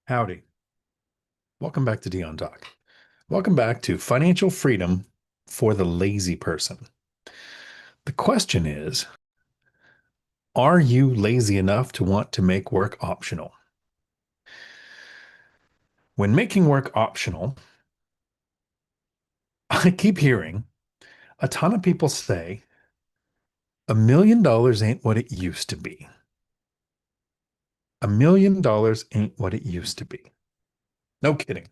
Howdy. Welcome back to Dion Talk. Welcome back to Financial Freedom for the Lazy Person. The question is, are you lazy enough to want to make work optional? When making work optional, I keep hearing a ton of people say, $1 million ain't what it used to be. $1 million ain't what it used to be. No kidding.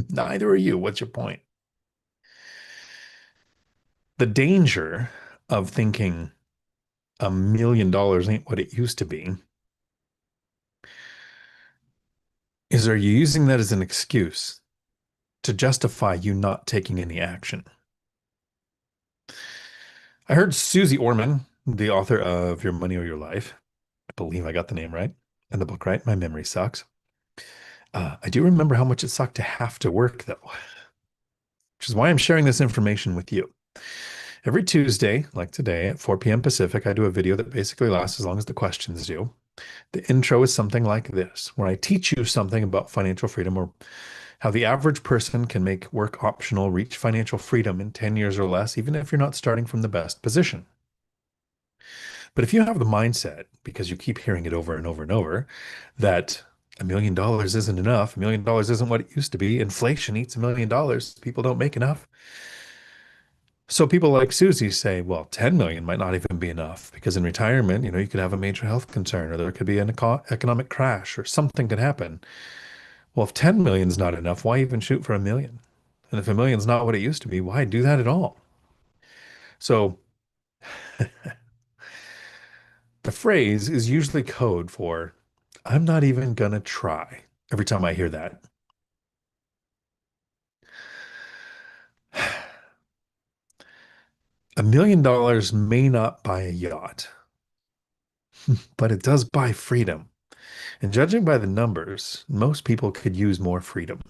Neither are you. What's your point? The danger of thinking $1 million ain't what it used to be is, are you using that as an excuse to justify you not taking any action? I heard Susie Orman, the author of Your Money or Your Life, I believe I got the name right and the book right. My memory sucks. I do remember how much it sucked to have to work, though, which is why I'm sharing this information with you. Every Tuesday, like today at 4 p.m. Pacific, I do a video that basically lasts as long as the questions do. The intro is something like this, where I teach you something about financial freedom, or how the average person can make work optional, reach financial freedom in 10 years or less, even if you're not starting from the best position. But if you have the mindset, because you keep hearing it over and over and over, that $1 million isn't enough, $1 million isn't what it used to be, inflation eats $1 million, people don't make enough. So people like Susie say, well, 10 million might not even be enough, because in retirement, you could have a major health concern, or there could be an economic crash, or something could happen. Well, if 10 million is not enough, why even shoot for 1 million? And if 1 million is not what it used to be, why do that at all? So the phrase is usually code for, I'm not even gonna try, every time I hear that. $1 million may not buy a yacht, but it does buy freedom. And judging by the numbers, most people could use more freedom,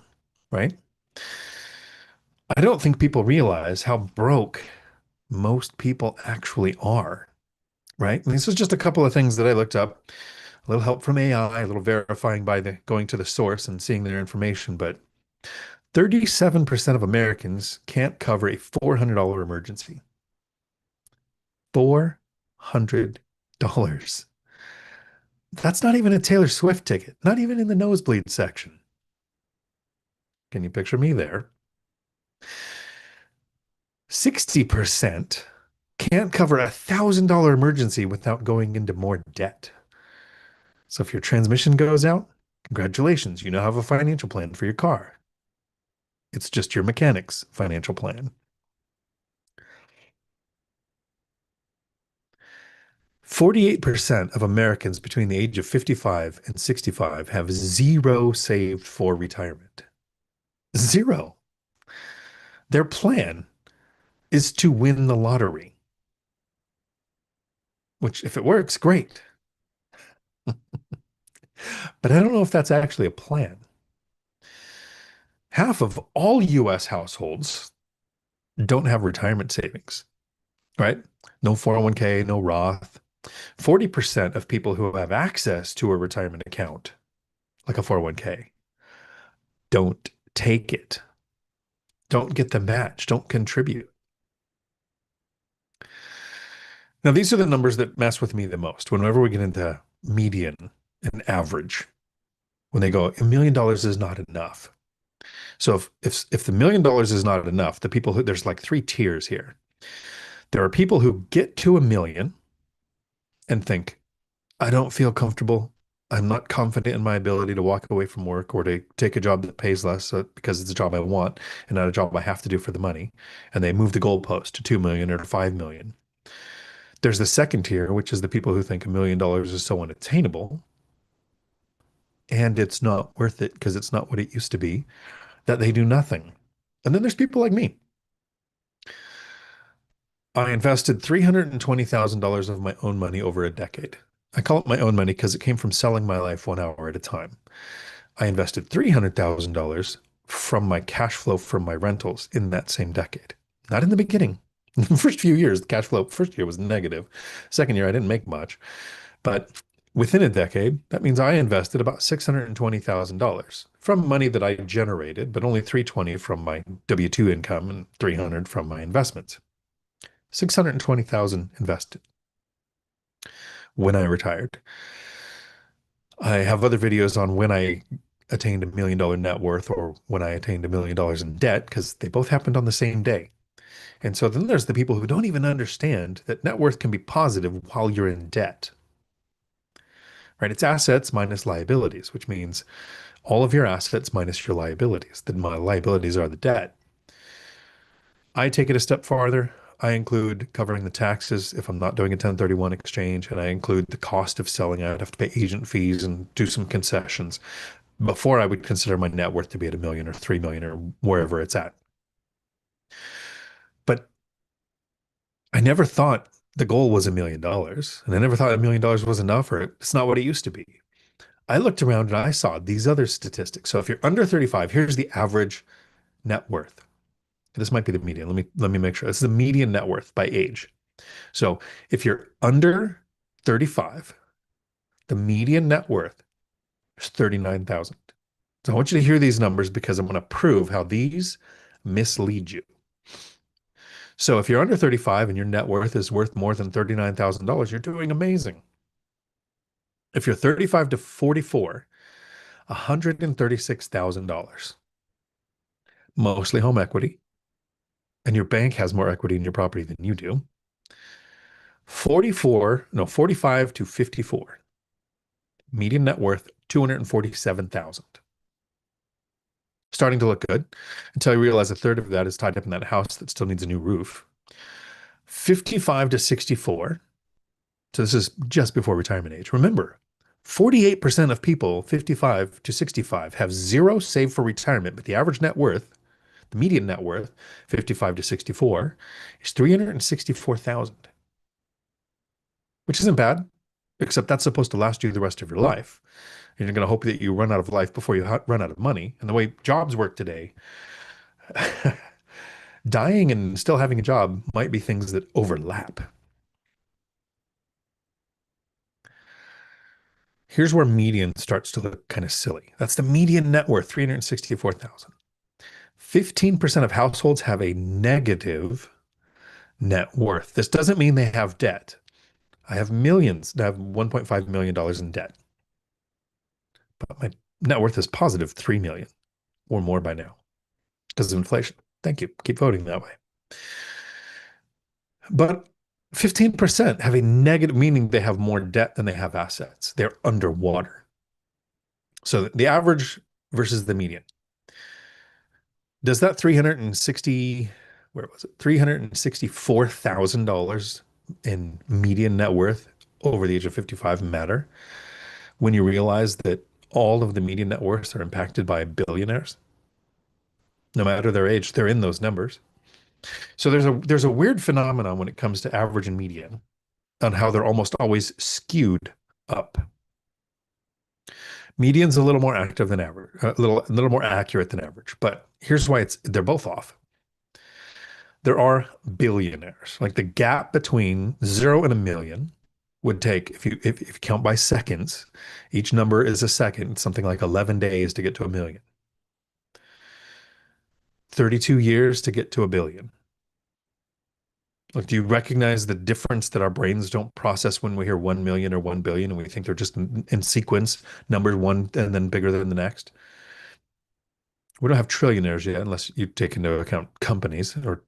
right? I don't think people realize how broke most people actually are, right? And this is just a couple of things that I looked up. A little help from AI, a little verifying by the going to the source and seeing their information, but 37% of Americans can't cover a $400 emergency. $400. That's not even a Taylor Swift ticket, not even in the nosebleed section. Can you picture me there? 60% can't cover $1,000 emergency without going into more debt. So if your transmission goes out, congratulations, you now have a financial plan for your car. It's just your mechanic's financial plan. 48% of Americans between the age of 55 and 65 have zero saved for retirement. Zero. Their plan is to win the lottery, which, if it works, great. But I don't know if that's actually a plan. Half of all US households don't have retirement savings, right? No 401k, no Roth. 40% of people who have access to a retirement account, like a 401k, don't take it, don't get the match, don't contribute. Now, these are the numbers that mess with me the most. Whenever we get into median and average, when they go, $1 million is not enough. So if the $1 million is not enough, the people who, there's like three tiers here. There are people who get to 1 million and think, I don't feel comfortable. I'm not confident in my ability to walk away from work or to take a job that pays less, because it's a job I want and not a job I have to do for the money. And they move the goalpost to 2 million or to 5 million. There's the second tier, which is the people who think $1 million is so unattainable and it's not worth it because it's not what it used to be, that they do nothing. And then there's people like me. I invested $320,000 of my own money over a decade. I call it my own money because it came from selling my life 1 hour at a time. I invested $300,000 from my cash flow from my rentals in that same decade. Not in the beginning. The first few years, the cash flow first year was negative. Second year, I didn't make much. But Within a decade, that means I invested about $620,000 from money that I generated, but only 320 from my W-2 income and 300 from my investments. 620,000 invested when I retired. I have other videos on when I attained $1 million net worth or when I attained $1 million in debt because they both happened on the same day. And so then there's the people who don't even understand that net worth can be positive while you're in debt, right? It's assets minus liabilities, which means all of your assets minus your liabilities. Then my liabilities are the debt. I take it a step farther. I include covering the taxes if I'm not doing a 1031 exchange, and I include the cost of selling. I'd have to pay agent fees and do some concessions before I would consider my net worth to be at 1 million or 3 million or wherever it's at. But I never thought the goal was $1 million, and I never thought $1 million was enough, or it's not what it used to be. I looked around and I saw these other statistics. So if you're under 35, here's the average net worth. This might be the median. Let me make sure. This is the median net worth by age. So if you're under 35, the median net worth is 39,000. So I want you to hear these numbers because I'm going to prove how these mislead you. So if you're under 35 and your net worth is worth more than $39,000, you're doing amazing. If you're 35 to 44, $136,000, mostly home equity, and your bank has more equity in your property than you do. 45 to 54, median net worth 247,000. Starting to look good until you realize a third of that is tied up in that house that still needs a new roof. 55 to 64. So this is just before retirement age. Remember, 48% of people 55 to 65 have zero saved for retirement, but the average net worth, the median net worth, 55 to 64, is 364,000, which isn't bad, except that's supposed to last you the rest of your life. And you're going to hope that you run out of life before you run out of money. And the way jobs work today, dying and still having a job might be things that overlap. Here's where median starts to look kind of silly. That's the median net worth, 364,000. 15% of households have a negative net worth. This doesn't mean they have debt. I have millions that have $1.5 million in debt, but my net worth is positive 3 million or more by now because of inflation. Thank you. Keep voting that way. But 15% have a negative, meaning they have more debt than they have assets. They're underwater. So the average versus the median. Does that 360, where was it? $364,000 in median net worth over the age of 55 matter when you realize that all of the median net worths are impacted by billionaires? No matter their age, they're in those numbers. So there's a weird phenomenon when it comes to average and median on how they're almost always skewed up. Median's a little more active than average, a little more accurate than average. But here's why they're both off. There are billionaires. Like the gap between 0 and 1 million would take, if you count by seconds, each number is a second, something like 11 days to get to 1 million. 32 years to get to 1 billion. Like, do you recognize the difference that our brains don't process when we hear 1 million or 1 billion and we think they're just in sequence, numbers one and then bigger than the next? We don't have trillionaires yet, unless you take into account companies but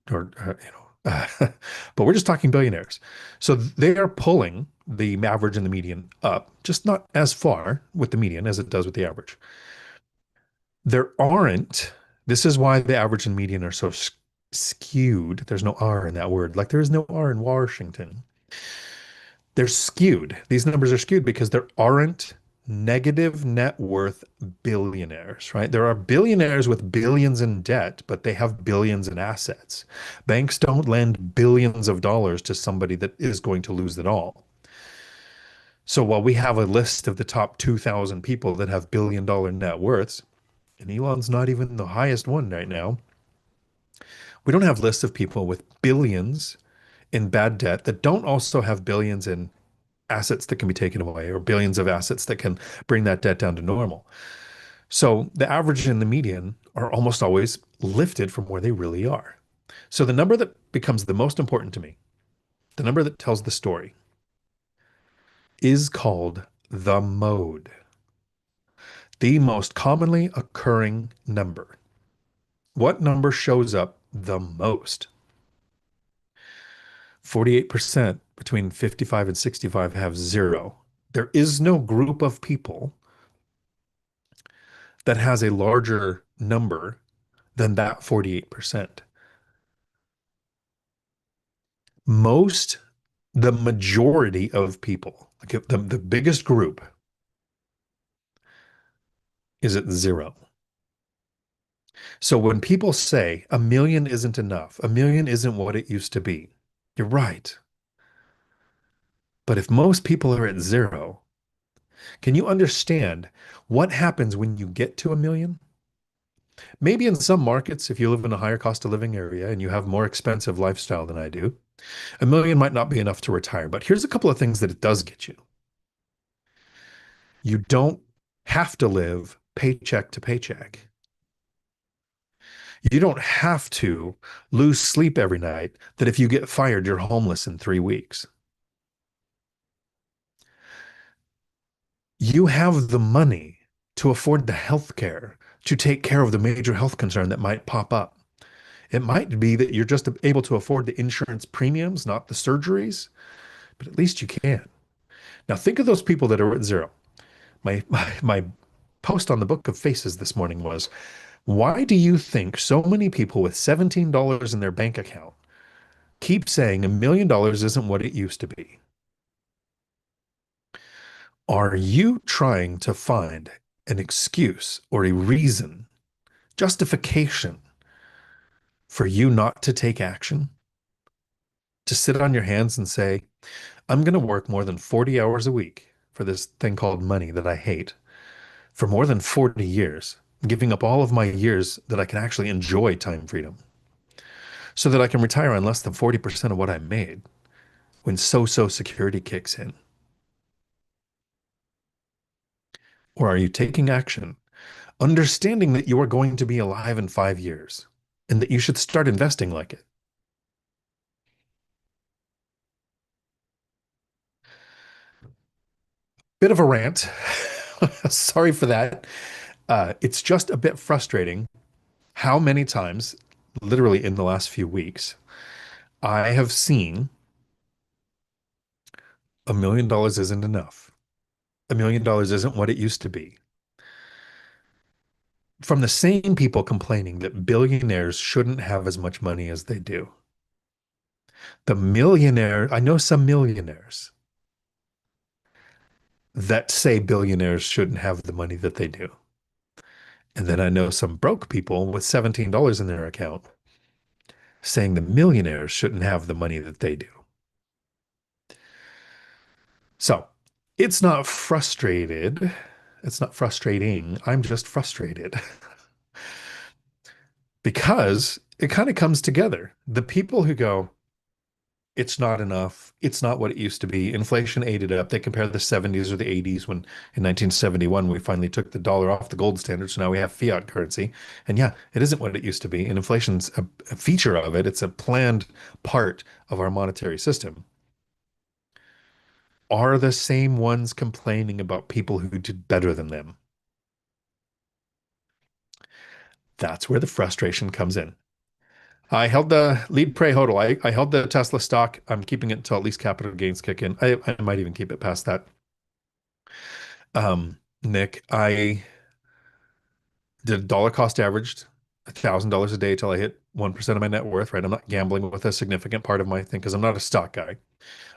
we're just talking billionaires. So they are pulling the average and the median up, just not as far with the median as it does with the average. There aren't, this is why the average and median are so skewed. There's no R in that word. Like there is no R in Washington. They're skewed. These numbers are skewed because there aren't negative net worth billionaires, right? There are billionaires with billions in debt, but they have billions in assets. Banks don't lend billions of dollars to somebody that is going to lose it all. So while we have a list of the top 2,000 people that have billion-dollar net worths, and Elon's not even the highest one right now, we don't have lists of people with billions in bad debt that don't also have billions in assets that can be taken away or billions of assets that can bring that debt down to normal. So the average and the median are almost always lifted from where they really are. So the number that becomes the most important to me, the number that tells the story, is called the mode, the most commonly occurring number. What number shows up the most? 48% between 55 and 65 have zero. There is no group of people that has a larger number than that 48%. Most, the majority of people, like the biggest group is at zero. So when people say a million isn't enough, a million isn't what it used to be, you're right. But if most people are at zero, can you understand what happens when you get to a million? Maybe in some markets, if you live in a higher cost of living area and you have more expensive lifestyle than I do, a million might not be enough to retire. But here's a couple of things that it does get you. You don't have to live paycheck to paycheck. You don't have to lose sleep every night that if you get fired, you're homeless in 3 weeks. You have the money to afford the health care to take care of the major health concern that might pop up. It might be that you're just able to afford the insurance premiums, not the surgeries, but at least you can. Now think of those people that are at zero. My post on the Book of Faces this morning was, why do you think so many people with $17 in their bank account keep saying $1 million isn't what it used to be? Are you trying to find an excuse or a reason, justification for you not to take action? To sit on your hands and say, I'm going to work more than 40 hours a week for this thing called money that I hate for more than 40 years, giving up all of my years that I can actually enjoy time freedom so that I can retire on less than 40% of what I made when so security kicks in? Or are you taking action, understanding that you are going to be alive in 5 years and that you should start investing like it? Bit of a rant. Sorry for that. It's just a bit frustrating how many times, literally in the last few weeks, I have seen $1 million isn't enough. $1 million isn't what it used to be. From the same people complaining that billionaires shouldn't have as much money as they do. The millionaire, I know some millionaires that say billionaires shouldn't have the money that they do. And then I know some broke people with $17 in their account saying the millionaires shouldn't have the money that they do. So it's not frustrated. It's not frustrating. I'm just frustrated because it kind of comes together. The people who go, it's not enough. It's not what it used to be. Inflation ate it up. They compare the 70s or the 80s when in 1971 we finally took the dollar off the gold standard. So now we have fiat currency. And yeah, it isn't what it used to be. And inflation's a feature of it. It's a planned part of our monetary system. Are the same ones complaining about people who did better than them? That's where the frustration comes in. I held the lead pray hodl. I held the Tesla stock. I'm keeping it until at least capital gains kick in. I might even keep it past that. Nick, I did dollar cost averaged $1,000 a day till I hit 1% of my net worth, right? I'm not gambling with a significant part of my thing because I'm not a stock guy.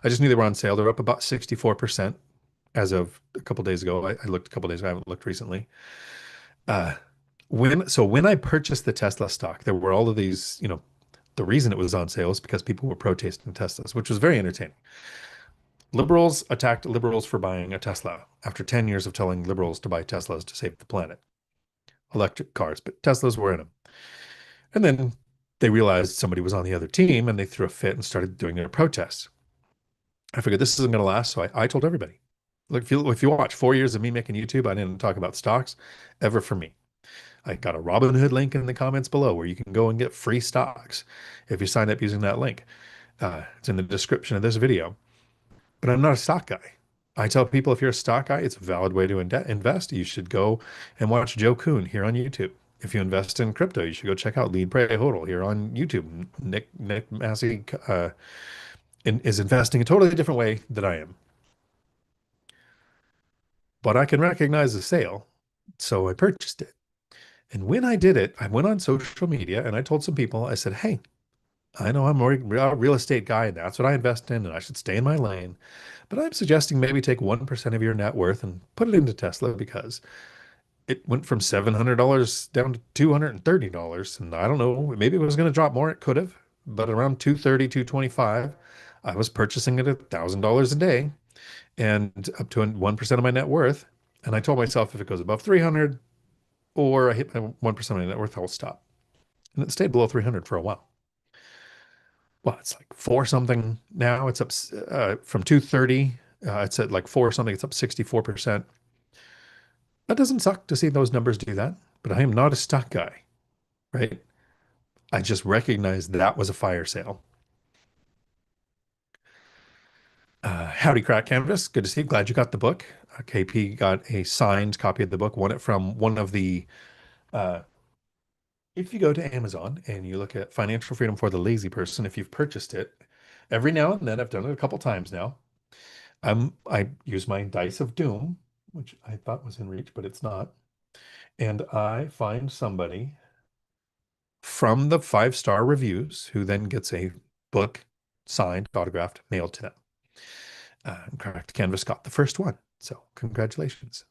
I just knew they were on sale. They're up about 64% as of a couple days ago. I looked a couple days ago. I haven't looked recently. Uh, when I purchased the Tesla stock, there were all of these, the reason it was on sale is because people were protesting Teslas, which was very entertaining. Liberals attacked liberals for buying a Tesla after 10 years of telling liberals to buy Teslas to save the planet. Electric cars, but Teslas were in them. And then they realized somebody was on the other team and they threw a fit and started doing their protests. I figured this isn't going to last. So I told everybody, look, if you watch 4 years of me making YouTube, I didn't talk about stocks ever for me. I got a Robinhood link in the comments below where you can go and get free stocks if you sign up using that link. It's in the description of this video. But I'm not a stock guy. I tell people if you're a stock guy, it's a valid way to invest. You should go and watch Joe Kuhn here on YouTube. If you invest in crypto, you should go check out Lead, Pray, Hodl here on YouTube. Nick Massey is investing a totally different way than I am, but I can recognize the sale, so I purchased it. And when I did it, I went on social media and I told some people, I said, "Hey, I know I'm a real estate guy, and that's what I invest in, and I should stay in my lane. But I'm suggesting maybe take 1% of your net worth and put it into Tesla because it went from $700 down to $230. And I don't know, maybe it was going to drop more. It could have, but around 230, 225, I was purchasing it at $1,000 a day and up to 1% of my net worth. And I told myself if it goes above 300 or I hit my 1% of my net worth, I'll stop. And it stayed below 300 for a while. Well, it's like four something now. It's up from 230. It's at like four something. It's up 64%. That doesn't suck to see those numbers do that, but I am not a stock guy, right? I just recognize that was a fire sale. Howdy, Crack Canvas. Good to see you. Glad you got the book. KP got a signed copy of the book, won it from one of the. Uh, if you go to Amazon and you look at Financial Freedom for the Lazy Person, if you've purchased it, every now and then, I've done it a couple times now. I use my Dice of Doom, which I thought was in reach, but it's not. And I find somebody from the 5-star reviews who then gets a book signed, autographed, mailed to them. Cracked Canvas got the first one. So congratulations.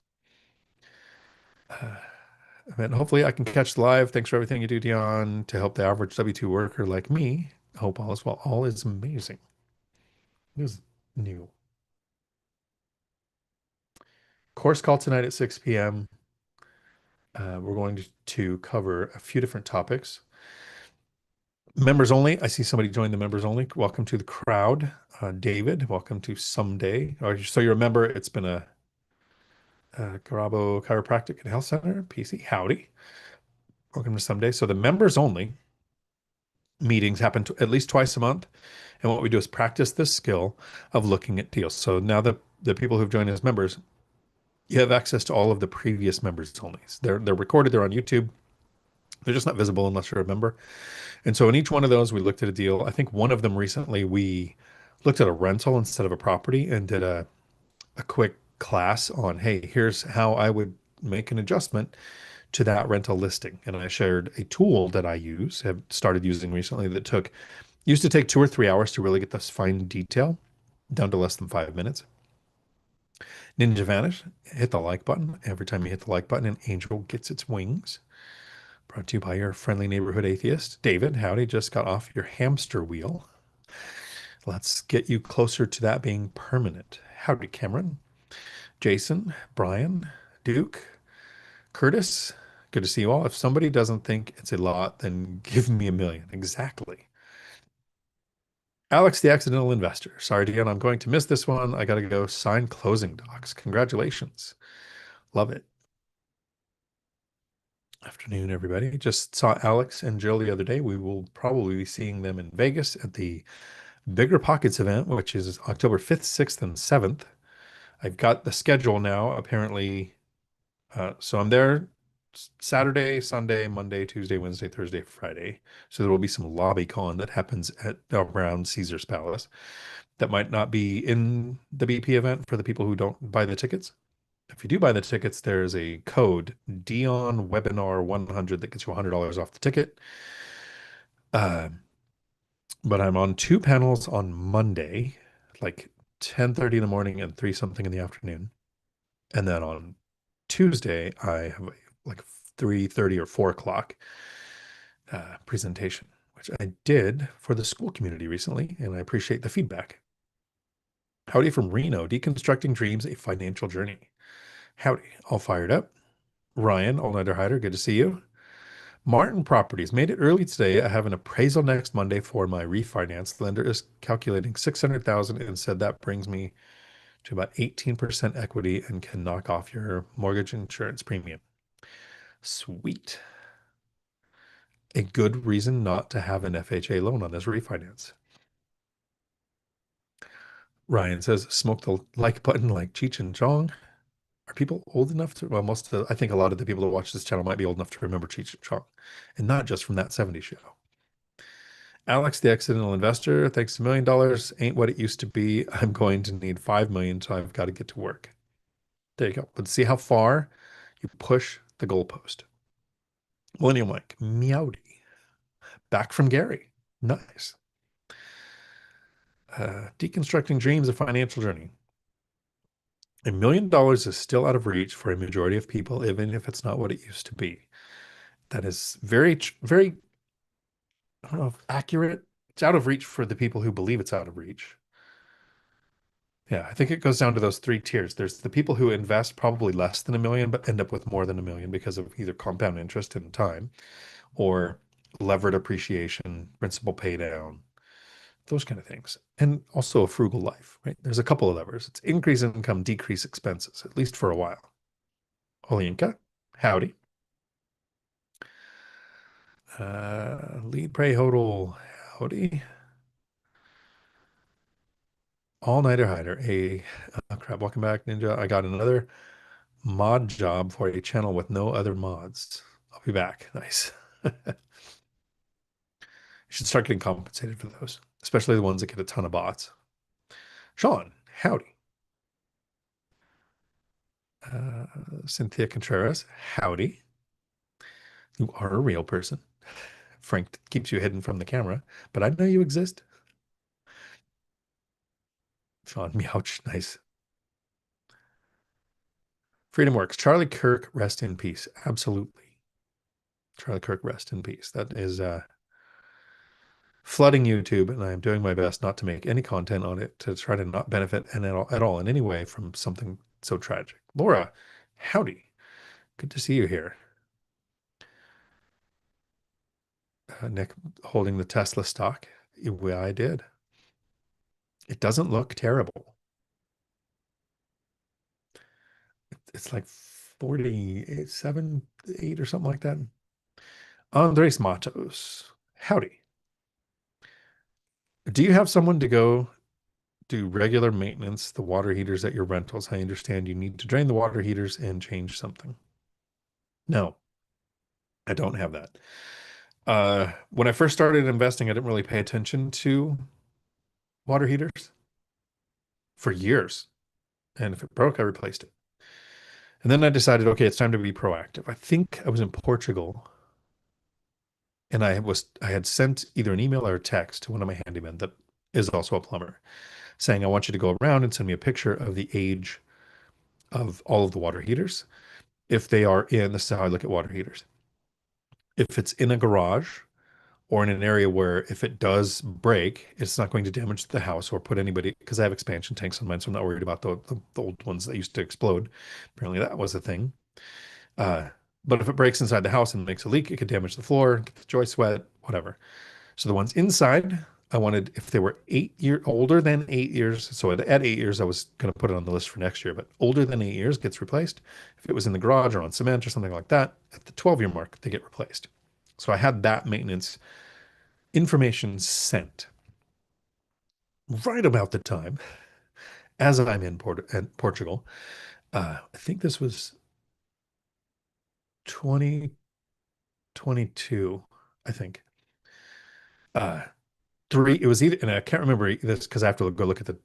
And hopefully I can catch the live. Thanks for everything you do, Dion, to help the average W-2 worker like me. Hope all is well. All is amazing. It is new. Course call tonight at 6 p.m. We're going to cover a few different topics. Members only. I see somebody join the members only. Welcome to the crowd. David, welcome to Someday. So you're a member. It's been a Carabo Chiropractic and Health Center, PC. Howdy. Welcome to Someday. So the members only meetings happen at least twice a month. And what we do is practice this skill of looking at deals. So now the people who've joined as members, you have access to all of the previous members only. They're recorded. They're on YouTube. They're just not visible unless you're a member. And so in each one of those, we looked at a deal. I think one of them recently, we looked at a rental instead of a property and did a quick class on, hey, here's how I would make an adjustment to that rental listing. And I shared a tool that I have started using recently that used to take 2 or 3 hours to really get this fine detail down to less than 5 minutes. Ninja Vanish, hit the like button. Every time you hit the like button, an angel gets its wings. Brought to you by your friendly neighborhood atheist. David, howdy, just got off your hamster wheel. Let's get you closer to that being permanent. Howdy, Cameron. Jason, Brian, Duke, Curtis, good to see you all. If somebody doesn't think it's a lot, then give me a million. Exactly. Alex, the accidental investor. Sorry, Dion, I'm going to miss this one. I got to go sign closing docs. Congratulations. Love it. Afternoon, everybody. Just saw Alex and Jill the other day. We will probably be seeing them in Vegas at the BiggerPockets event, which is October 5th, 6th, and 7th. I've got the schedule now, apparently. So I'm there Saturday, Sunday, Monday, Tuesday, Wednesday, Thursday, Friday. So there will be some lobby con that happens at around Caesar's Palace that might not be in the BP event for the people who don't buy the tickets. If you do buy the tickets, there's a code Dion Webinar 100 that gets you $100 off the ticket. But I'm on two panels on Monday, like 10:30 in the morning and 3 something in the afternoon. And then on Tuesday, I have like 3:30 or 4 o'clock presentation, which I did for the school community recently, and I appreciate the feedback. Howdy from Reno, Deconstructing Dreams, a Financial Journey. Howdy, all fired up. Ryan, All Nighter Hider, good to see you. Martin Properties made it early today. I have an appraisal next Monday for my refinance. The lender is calculating 600,000 and said that brings me to about 18% equity and can knock off your mortgage insurance premium. Sweet. A good reason not to have an FHA loan on this refinance. Ryan says, smoke the like button like Cheech and Chong. Are people old enough to, well, I think a lot of the people that watch this channel might be old enough to remember Cheech and Chong, and not just from that 70s show. Alex, the accidental investor, thanks $1 million. Ain't what it used to be. I'm going to need 5 million, so I've got to get to work. There you go. Let's see how far you push the goalpost. Millennial Mike, meowdy. Back from Gary. Nice. Deconstructing dreams, a financial journey. $1 million is still out of reach for a majority of people, even if it's not what it used to be. That is very, I don't know if accurate. It's out of reach for the people who believe it's out of reach. Yeah, I think it goes down to those three tiers. There's the people who invest probably less than a million, but end up with more than a million because of either compound interest in time or levered appreciation, principal pay down, those kind of things. And also a frugal life, right? There's a couple of levers. It's increase income, decrease expenses, at least for a while. Olinka, howdy. Lead pray hodl, howdy. All-nighter hider, crap, welcome back, Ninja. I got another mod job for a channel with no other mods. I'll be back. Nice. You should start getting compensated for those, especially the ones that get a ton of bots. Sean, howdy. Uh, Cynthia Contreras, howdy. You are a real person. Frank keeps you hidden from the camera, but I know you exist. Sean, meouch, nice. Freedom Works, Charlie Kirk, rest in peace. Absolutely. Charlie Kirk, rest in peace. That is flooding YouTube, and I am doing my best not to make any content on it to try to not benefit and at all in any way from something so tragic. Laura, howdy. Good to see you here. Nick holding the Tesla stock. Yeah, I did. It doesn't look terrible. It's like 47, 8 or something like that. Andres Matos, howdy. Do you have someone to go do regular maintenance, the water heaters at your rentals? I understand you need to drain the water heaters and change something. No, I don't have that. When I first started investing, I didn't really pay attention to water heaters for years. And if it broke, I replaced it. And then I decided, okay, it's time to be proactive. I think I was in Portugal and I had sent either an email or a text to one of my handymen that is also a plumber saying, I want you to go around and send me a picture of the age of all of the water heaters. If they are in, this is how I look at water heaters. If it's in a garage or in an area where if it does break, it's not going to damage the house or put anybody, because I have expansion tanks on mine, so I'm not worried about the old ones that used to explode. Apparently that was a thing. Uh, but if it breaks inside the house and makes a leak, it could damage the floor, get the joists wet, whatever. So the ones inside, I wanted, if they were older than 8 years, so at 8 years, I was going to put it on the list for next year, but older than 8 years gets replaced. If it was in the garage or on cement or something like that, at the 12-year mark, they get replaced. So I had that maintenance information sent right about the time as I'm in Portugal. I think this was 2022, I think. Uh, it was either, and I can't remember this because I have to go look at the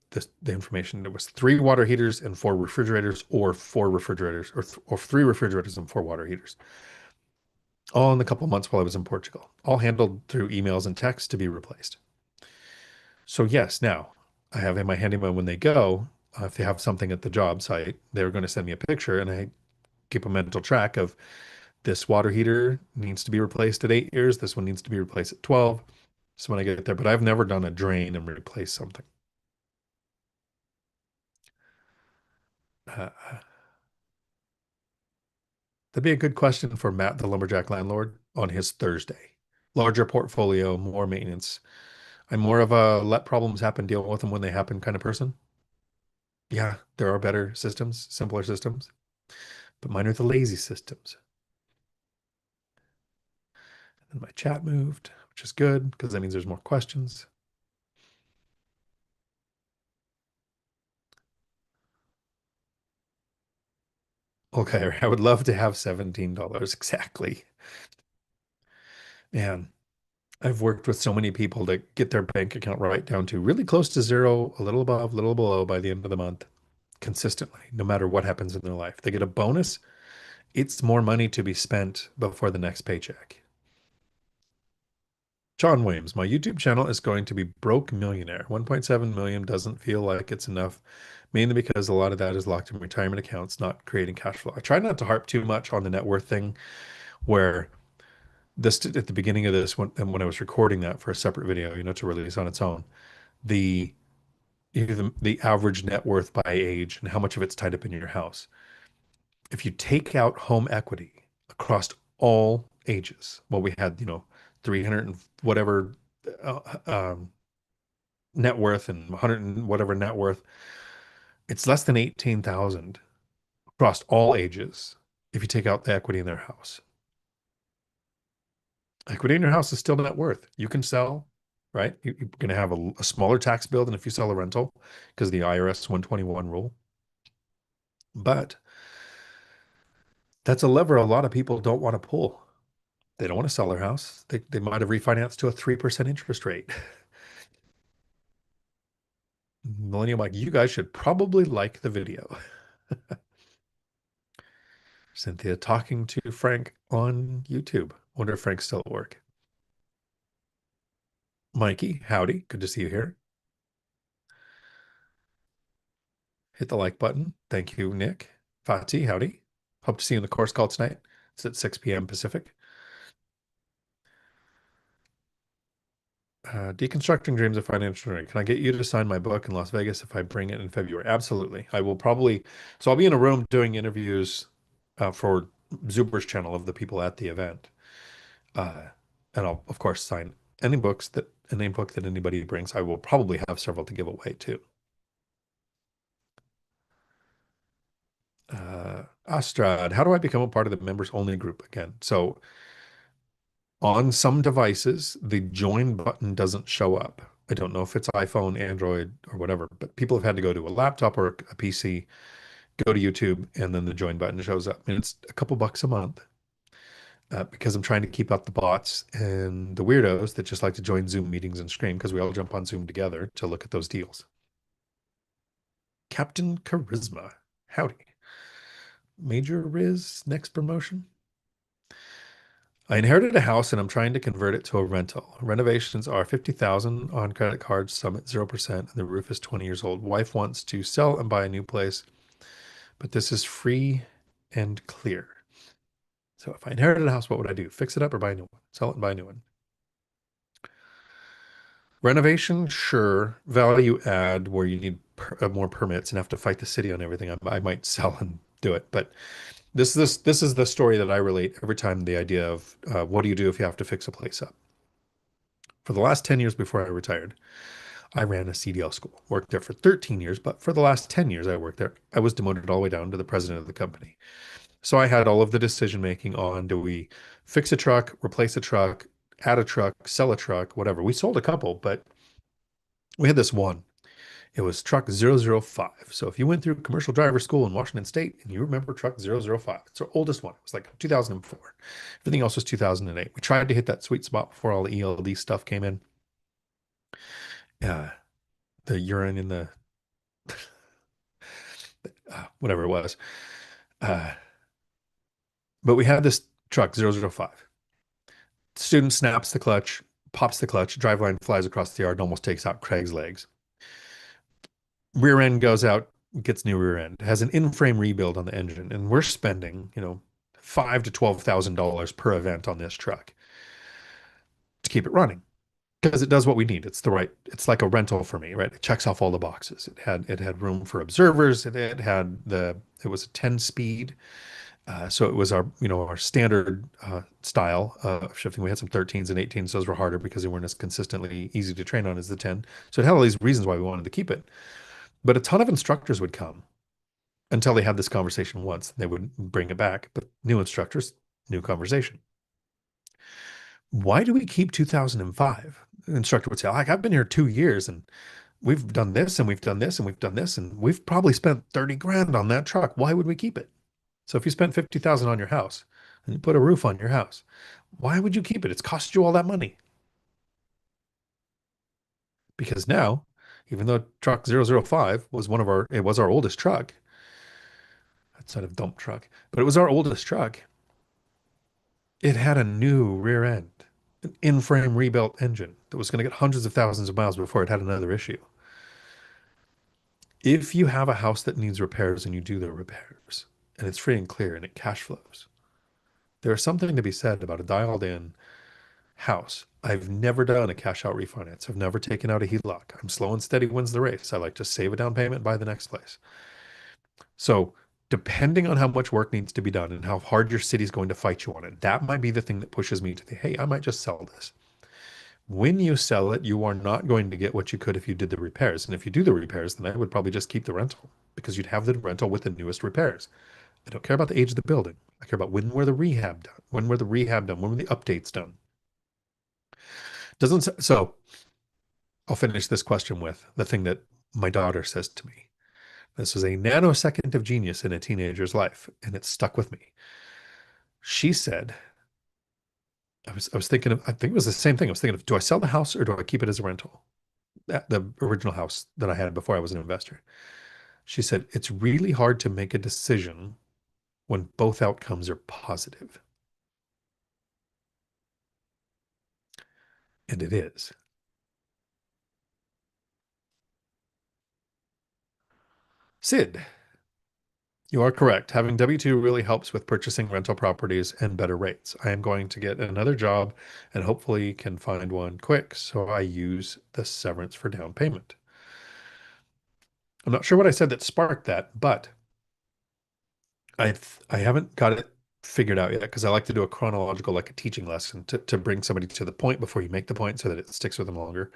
information. There was 3 water heaters and 4 refrigerators, or 4 refrigerators, or 3 refrigerators and 4 water heaters, all in a couple of months while I was in Portugal, all handled through emails and text to be replaced. So yes, now I have in my handyman when they go, if they have something at the job site, they're going to send me a picture, and I keep a mental track of this water heater needs to be replaced at 8 years. This one needs to be replaced at 12. So when I get there, but I've never done a drain and replace something. Uh, that'd be a good question for Matt, the lumberjack landlord. on his Thursday. Larger portfolio, more maintenance. I'm more of a let problems happen, deal with them when they happen kind of person. Yeah, there are better systems, simpler systems, but mine are the lazy systems. And my chat moved, which is good because that means there's more questions. Okay, I would love to have $17 exactly. Man, I've worked with so many people to get their bank account right down to really close to zero, a little above, a little below by the end of the month, consistently, no matter what happens in their life. They get a bonus, it's more money to be spent before the next paycheck. John Williams, my YouTube channel is going to be broke millionaire. 1.7 million doesn't feel like it's enough, mainly because a lot of that is locked in retirement accounts, not creating cash flow. I try not to harp too much on the net worth thing, where this at the beginning of this, when I was recording that for a separate video, to release on its own, the the average net worth by age and how much of it's tied up in your house. If you take out home equity across all ages, well, we had 300 and whatever uh, um, net worth and 100 and whatever net worth, it's less than 18,000 across all ages if you take out the equity in their house. Equity in your house is still net worth. You can sell, right? You're going to have a smaller tax bill than if you sell a rental because of the IRS 121 rule. But that's a lever a lot of people don't want to pull. They don't want to sell their house. They might have refinanced to a 3% interest rate. Millennial Mike, you guys should probably like the video. Cynthia talking to Frank on YouTube. Wonder if Frank's still at work. Mikey, howdy. Good to see you here. Hit the like button. Thank you, Nick. Fatih, howdy. Hope to see you in the course call tonight. It's at 6 p.m. Pacific. Deconstructing Dreams of Financial Journey. Can I get you to sign my book in Las Vegas if I bring it in February? Absolutely. I will probably. So I'll be in a room doing interviews for Zuber's channel of the people at the event. Uh, and I'll, of course, sign any book that anybody brings. I will probably have several to give away too. Astrad, how do I become a part of the members only group again? So on some devices, the join button doesn't show up. I don't know if it's iPhone, Android, or whatever, but people have had to go to a laptop or a PC, go to YouTube, and then the join button shows up. And it's a couple bucks a month because I'm trying to keep out the bots and the weirdos that just like to join Zoom meetings and stream because we all jump on Zoom together to look at those deals. Captain Charisma, howdy. Major Riz, next promotion. I inherited a house and I'm trying to convert it to a rental. Renovations are 50,000 on credit cards, some at 0%, and the roof is 20 years old. Wife wants to sell and buy a new place, but this is free and clear. So if I inherited a house, what would I do? Fix it up or buy a new one? Sell it and buy a new one. Renovation, sure. Value add, where you need more permits and have to fight the city on everything. I might sell and do it, but this is the story that I relate every time. The idea of what do you do if you have to fix a place up? For the last 10 years before I retired, I ran a CDL school, worked there for 13 years, but for the last 10 years I worked there, I was demoted all the way down to the president of the company. So I had all of the decision making on, do we fix a truck, replace a truck, add a truck, sell a truck, whatever. We sold a couple, but we had this one. It was truck 005. So if you went through commercial driver school in Washington State and you remember truck 005, it's our oldest one. It was like 2004. Everything else was 2008. We tried to hit that sweet spot before all the ELD stuff came in. The urine in the whatever it was. Uh, but we had this truck 005. Student snaps the clutch, pops the clutch, driveline flies across the yard, and almost takes out Craig's legs. Rear end goes out, gets new rear end. It has an in-frame rebuild on the engine, and we're spending, $5,000 to $12,000 per event on this truck to keep it running because it does what we need. It's like a rental for me, right? It checks off all the boxes. It had room for observers. It was a 10 speed. So it was our standard style of shifting. We had some 13s and 18s. Those were harder because they weren't as consistently easy to train on as the 10. So it had all these reasons why we wanted to keep it. But a ton of instructors would come until they had this conversation once. They would bring it back. But new instructors, new conversation. Why do we keep 2005? The instructor would say, like, I've been here 2 years and we've done this and we've done this and we've done this and we've probably spent 30 grand on that truck. Why would we keep it? So if you spent 50,000 on your house and you put a roof on your house, why would you keep it? It's cost you all that money. Because now, even though truck 005 was it was our oldest truck, outside of dump truck, but it was our oldest truck. It had a new rear end, an in-frame rebuilt engine that was going to get hundreds of thousands of miles before it had another issue. If you have a house that needs repairs and you do the repairs and it's free and clear and it cash flows, there's something to be said about a dialed in house. I've never done a cash out refinance. I've never taken out a HELOC. I'm slow and steady wins the race. I like to save a down payment and buy the next place. So, depending on how much work needs to be done and how hard your city's going to fight you on it, that might be the thing that pushes me to think, hey, I might just sell this. When you sell it, you are not going to get what you could if you did the repairs. And if you do the repairs, then I would probably just keep the rental because you'd have the rental with the newest repairs. I don't care about the age of the building. I care about when were the rehab done? When were the rehab done? When were the updates done? Doesn't so I'll finish this question with the thing that my daughter says to me. This was a nanosecond of genius in a teenager's life, and it stuck with me. She said, I was thinking of, I think it was the same thing. I was thinking of, do I sell the house or do I keep it as a rental? The original house that I had before I was an investor. She said, it's really hard to make a decision when both outcomes are positive. And it is. Sid, you are correct. Having W-2 really helps with purchasing rental properties and better rates. I am going to get another job and hopefully can find one quick, so I use the severance for down payment. I'm not sure what I said that sparked that, but I haven't got it figured out yet because I like to do a chronological, like a teaching lesson to bring somebody to the point before you make the point so that it sticks with them longer.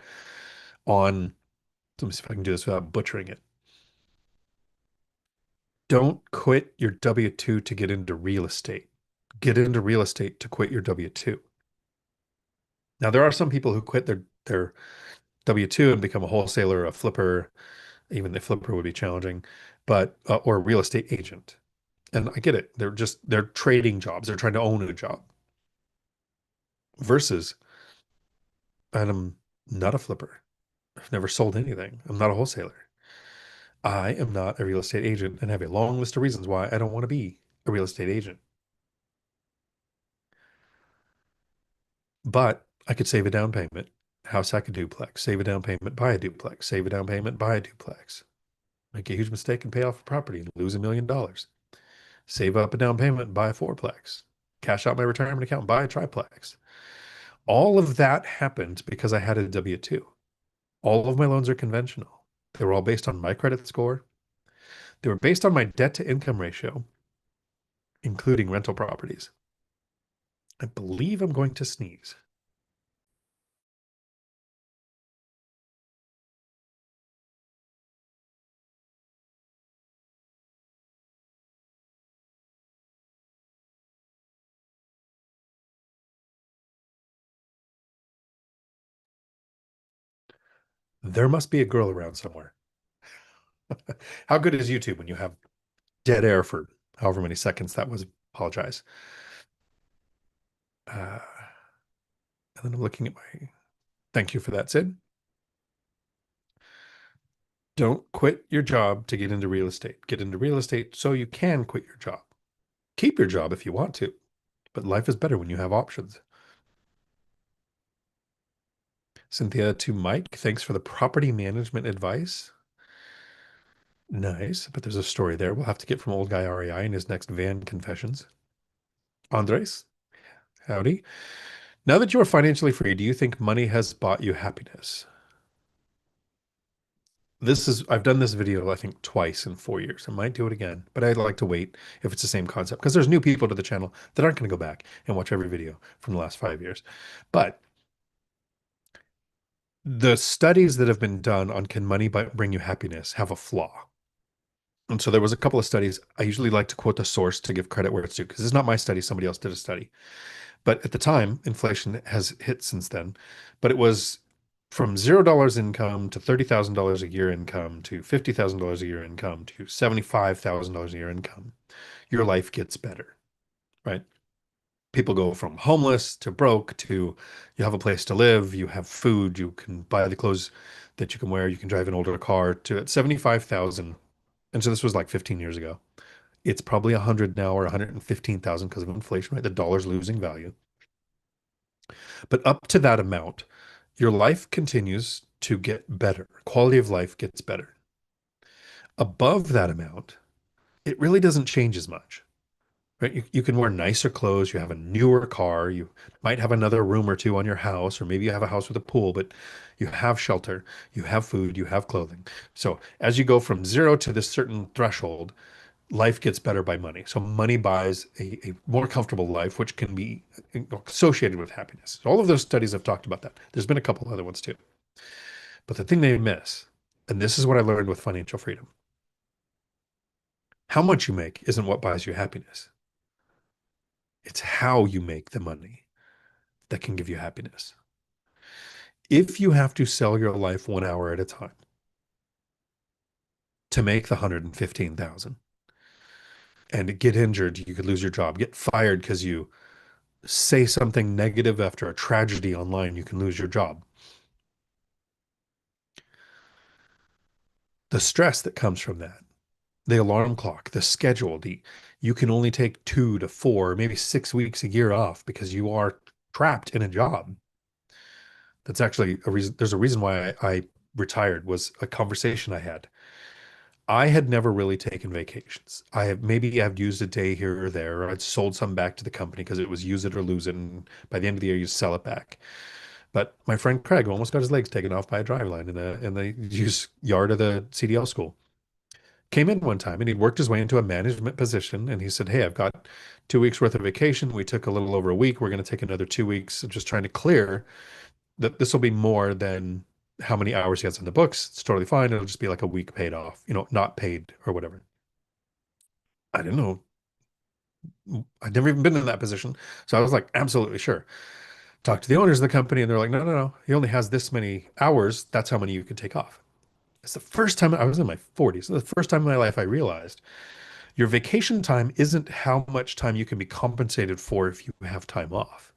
Let me see if I can do this without butchering it. Don't quit your W-2 to get into real estate. Get into real estate to quit your W-2. Now, there are some people who quit their W-2 and become a wholesaler, a flipper. Even the flipper would be challenging, but or a real estate agent. And I get it. They're trading jobs. They're trying to own a job. Versus, and I'm not a flipper. I've never sold anything. I'm not a wholesaler. I am not a real estate agent and have a long list of reasons why I don't want to be a real estate agent. But I could save a down payment, house hack a duplex, save a down payment, buy a duplex, save a down payment, buy a duplex. Make a huge mistake and pay off a property and lose $1 million. Save up a down payment, buy a fourplex. Cash out my retirement account, buy a triplex. All of that happened because I had a W-2. All of my loans are conventional. They were all based on my credit score. They were based on my debt to income ratio, including rental properties. I believe I'm going to sneeze. There must be a girl around somewhere. How good is YouTube when you have dead air for however many seconds that was? Apologize. And then I'm looking at my, thank you for that, Sid. Don't quit your job to get into real estate. Get into real estate so you can quit your job. Keep your job if you want to, but life is better when you have options. Cynthia to Mike, thanks for the property management advice. Nice, but there's a story there we'll have to get from old guy REI in his next van confessions. Andres, howdy. Now that you are financially free, do you think money has bought you happiness? I've done this video, I think, twice in 4 years. I might do it again, but I'd like to wait if it's the same concept because there's new people to the channel that aren't going to go back and watch every video from the last 5 years. But the studies that have been done on can money bring you happiness have a flaw. And so there was a couple of studies. I usually like to quote the source to give credit where it's due because it's not my study. Somebody else did a study. But at the time, inflation has hit since then. But it was from $0 income to $30,000 a year income to $50,000 a year income to $75,000 a year income. Your life gets better, right? People go from homeless to broke to you have a place to live, you have food, you can buy the clothes that you can wear, you can drive an older car to at 75,000. And so this was like 15 years ago. It's probably 100 now or 115,000 because of inflation, right? The dollar's losing value. But up to that amount, your life continues to get better. Quality of life gets better. Above that amount, it really doesn't change as much, right? You can wear nicer clothes, you have a newer car, you might have another room or two on your house, or maybe you have a house with a pool, but you have shelter, you have food, you have clothing. So as you go from zero to this certain threshold, life gets better by money. So money buys a more comfortable life, which can be associated with happiness. So all of those studies have talked about that. There's been a couple other ones too. But the thing they miss, and this is what I learned with financial freedom, how much you make isn't what buys you happiness. It's how you make the money that can give you happiness. If you have to sell your life 1 hour at a time to make the 115,000 and get injured, you could lose your job, get fired because you say something negative after a tragedy online, you can lose your job. The stress that comes from that, the alarm clock, the schedule, you can only take 2 to 4, maybe 6 weeks a year off because you are trapped in a job. That's actually a reason. There's a reason why I retired was a conversation I had. I had never really taken vacations. I've used a day here or there. Or I'd sold some back to the company because it was use it or lose it. And by the end of the year, you sell it back. But my friend Craig almost got his legs taken off by a driveline in the use yard of the CDL school. Came in one time and he'd worked his way into a management position and he said, "Hey, I've got 2 weeks worth of vacation. We took a little over a week. We're going to take another 2 weeks of just trying to clear that this will be more than how many hours he has in the books. It's totally fine. It'll just be like a week paid off, not paid or whatever." I didn't know. I'd never even been in that position. So I was like, absolutely sure. Talked to the owners of the company and they're like, no, no, no. He only has this many hours. That's how many you can take off. It's the first time I was in my 40s. The first time in my life I realized your vacation time isn't how much time you can be compensated for if you have time off.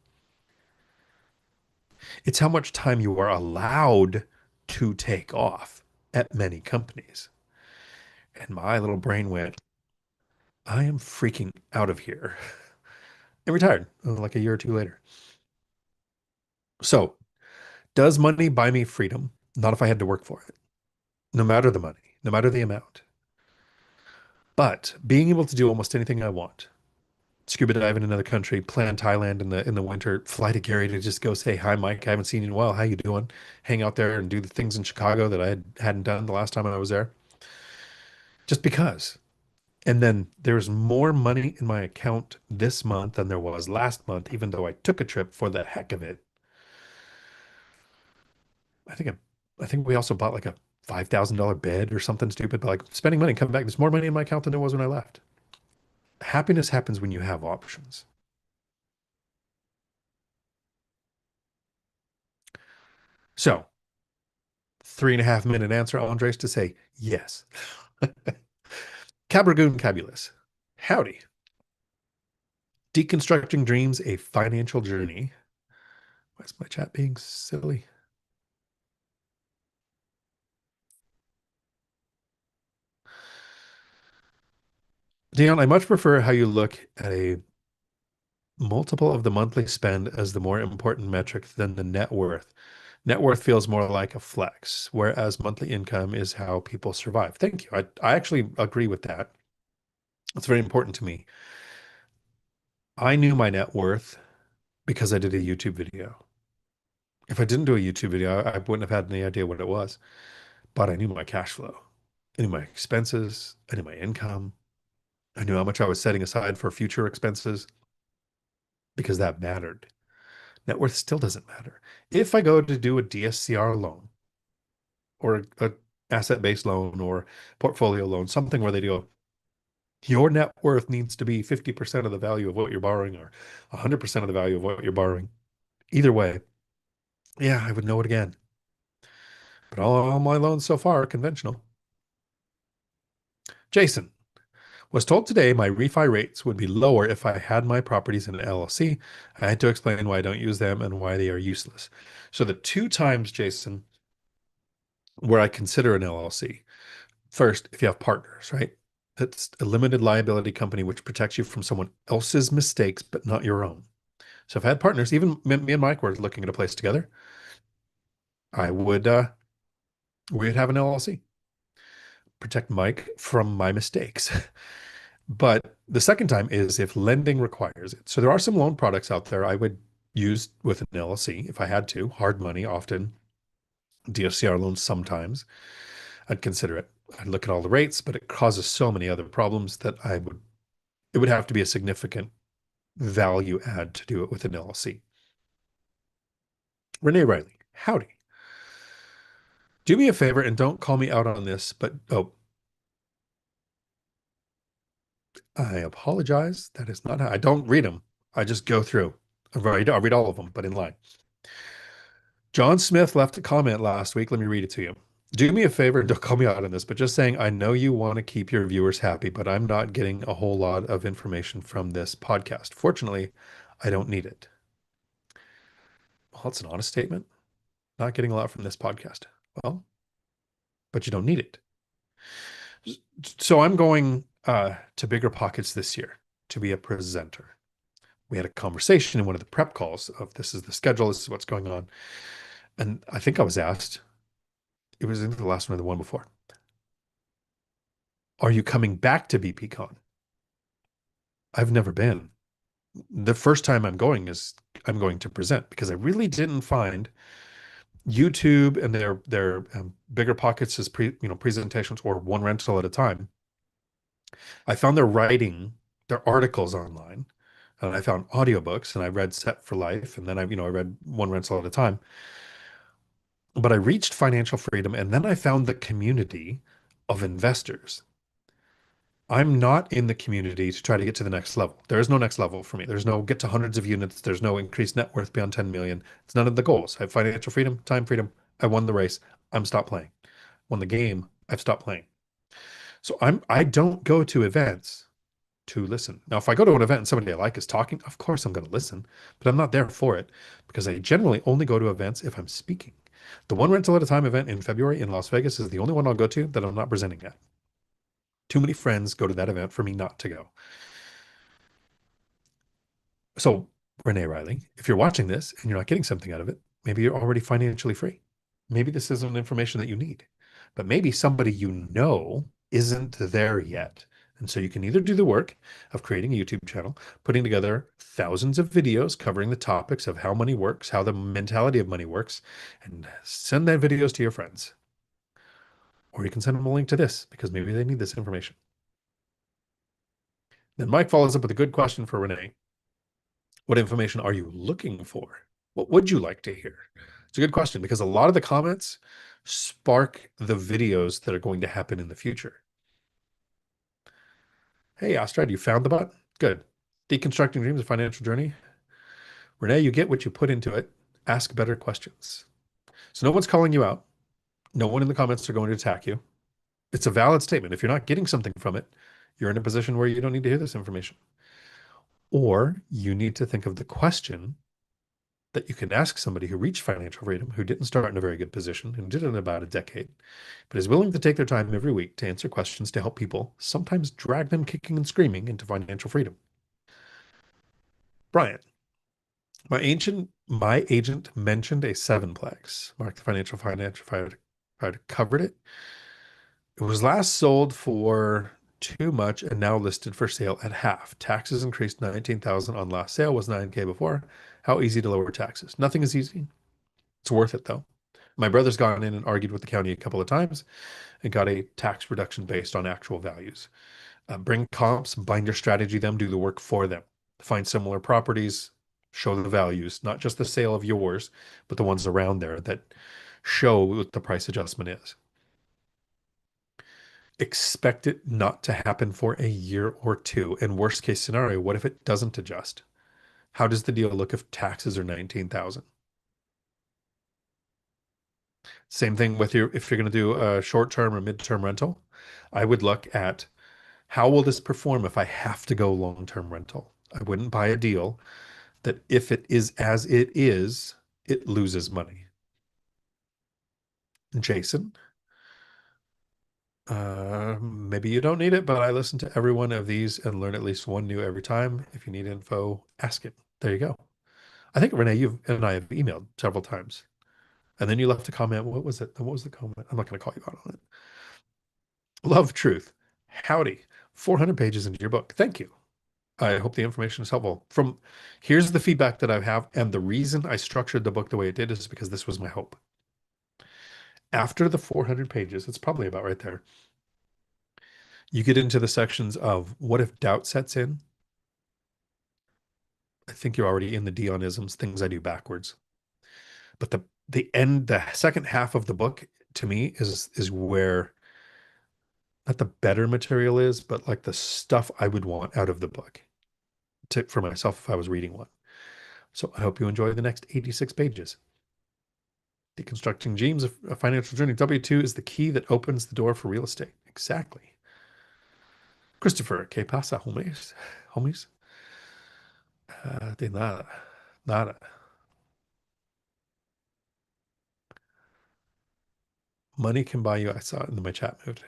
It's how much time you are allowed to take off at many companies. And my little brain went, I am freaking out of here. And retired like a year or two later. So, does money buy me freedom? Not if I had to work for it, no matter the money, no matter the amount. But being able to do almost anything I want, scuba dive in another country, plan Thailand in the winter, fly to Gary to just go say, "Hi, Mike, I haven't seen you in a while. How you doing?" Hang out there and do the things in Chicago that hadn't done the last time I was there, just because. And then there's more money in my account this month than there was last month, even though I took a trip for the heck of it. I think I think we also bought like a $5,000 bed or something stupid, but like spending money, coming back, there's more money in my account than there was when I left. Happiness happens when you have options. So, 3.5 minute answer, Andres, to say yes. Cabragoon Cabulus. Howdy. Deconstructing Dreams, a Financial Journey. Why is my chat being silly? Dion, I much prefer how you look at a multiple of the monthly spend as the more important metric than the net worth. Net worth feels more like a flex, whereas monthly income is how people survive. Thank you. I actually agree with that. It's very important to me. I knew my net worth because I did a YouTube video. If I didn't do a YouTube video, I wouldn't have had any idea what it was. but I knew my cash flow. I knew my expenses. I knew my income. I knew how much I was setting aside for future expenses because that mattered. Net worth still doesn't matter. If I go to do a DSCR loan or a asset-based loan or portfolio loan, something where they go, your net worth needs to be 50% of the value of what you're borrowing or 100% of the value of what you're borrowing. Either way, yeah, I would know it again. But all my loans so far are conventional. Jason was told today my refi rates would be lower if I had my properties in an LLC. I had to explain why I don't use them and why they are useless. So the two times, Jason, where I consider an LLC, first, if you have partners, right? It's a limited liability company which protects you from someone else's mistakes, but not your own. So if I had partners, even me and Mike were looking at a place together, I would we'd have an LLC, protect Mike from my mistakes. But the second time is if lending requires it. So there are some loan products out there I would use with an LLC if I had to. Hard money, often DSCR loans sometimes. I'd consider it. I'd look at all the rates, but it causes so many other problems that it would have to be a significant value add to do it with an LLC. Renee Riley, howdy. Do me a favor and don't call me out on this, but I apologize. That is not how I don't read them. I just go through. I read all of them, but in line. John Smith left a comment last week. Let me read it to you. Do me a favor, don't call me out on this, but just saying, I know you want to keep your viewers happy, but I'm not getting a whole lot of information from this podcast. Fortunately, I don't need it. Well, that's an honest statement. Not getting a lot from this podcast. Well, but you don't need it. So I'm going to BiggerPockets this year to be a presenter. We had a conversation in one of the prep calls of this is the schedule, this is what's going on. And I think I was asked, it was in the last one or the one before, are you coming back to BPCon? I've never been. The first time I'm going to present because I really didn't find YouTube and their BiggerPockets as presentations or one rental at a time. I found their writing, their articles online, and I found audiobooks and I read Set for Life and then I read one rental at a time. But I reached financial freedom and then I found the community of investors. I'm not in the community to try to get to the next level. There is no next level for me. There's no get to hundreds of units. There's no increased net worth beyond 10 million. It's none of the goals. I have financial freedom, time freedom. I won the race. I'm stopped playing. Won the game. I've stopped playing. So I don't go to events to listen. Now, if I go to an event and somebody I like is talking, of course I'm going to listen, but I'm not there for it because I generally only go to events if I'm speaking. The one rental at a time event in February in Las Vegas is the only one I'll go to that I'm not presenting at. Too many friends go to that event for me not to go. So, Renee Riley, if you're watching this and you're not getting something out of it, maybe you're already financially free. Maybe this isn't information that you need, but maybe somebody you know isn't there yet. And so you can either do the work of creating a YouTube channel, putting together thousands of videos covering the topics of how money works, how the mentality of money works, and send that videos to your friends. Or you can send them a link to this because maybe they need this information. Then Mike follows up with a good question for Renee. What information are you looking for? What would you like to hear? It's a good question because a lot of the comments spark the videos that are going to happen in the future. Hey, Astrid, you found the button? Good. Deconstructing Dreams, a financial journey. Renee, you get what you put into it. Ask better questions. So no one's calling you out. No one in the comments are going to attack you. It's a valid statement. If you're not getting something from it, you're in a position where you don't need to hear this information. Or you need to think of the question that you can ask somebody who reached financial freedom, who didn't start in a very good position, who did it in about a decade, but is willing to take their time every week to answer questions to help people, sometimes drag them kicking and screaming into financial freedom. Brian, my agent mentioned a sevenplex. Mark the financial if I covered it. It was last sold for too much and now listed for sale at half. Taxes increased 19,000 on last sale, was 9K before. How easy to lower taxes? Nothing is easy. It's worth it though. My brother's gone in and argued with the county a couple of times and got a tax reduction based on actual values. Bring comps, bind your strategy, them do the work for them. Find similar properties, show the values, not just the sale of yours, but the ones around there that show what the price adjustment is. Expect it not to happen for a year or two. And worst case scenario, what if it doesn't adjust? How does the deal look if taxes are 19,000? Same thing with your if you're going to do a short-term or mid-term rental, I would look at how will this perform if I have to go long-term rental? I wouldn't buy a deal that if it is as it is, it loses money. Jason, maybe you don't need it, but I listen to every one of these and learn at least one new every time. If you need info, ask it. There you go. I think Renee, you and I have emailed several times. And then you left a comment. What was it? What was the comment? I'm not going to call you out on it. Love truth. Howdy. 400 pages into your book. Thank you. I hope the information is helpful. From here's the feedback that I have, and the reason I structured the book the way it did is because this was my hope. After the 400 pages, it's probably about right there. You get into the sections of what if doubt sets in? I think you're already in the Dionisms, things I do backwards. But the second half of the book to me is where not the better material is, but like the stuff I would want out of the book for myself if I was reading one. So I hope you enjoy the next 86 pages. Deconstructing Dreams, a financial journey. W2 is the key that opens the door for real estate. Exactly. Christopher, ¿qué pasa, homies? Homies? De nada. Nada. Money can buy you, I saw it in my chat moved.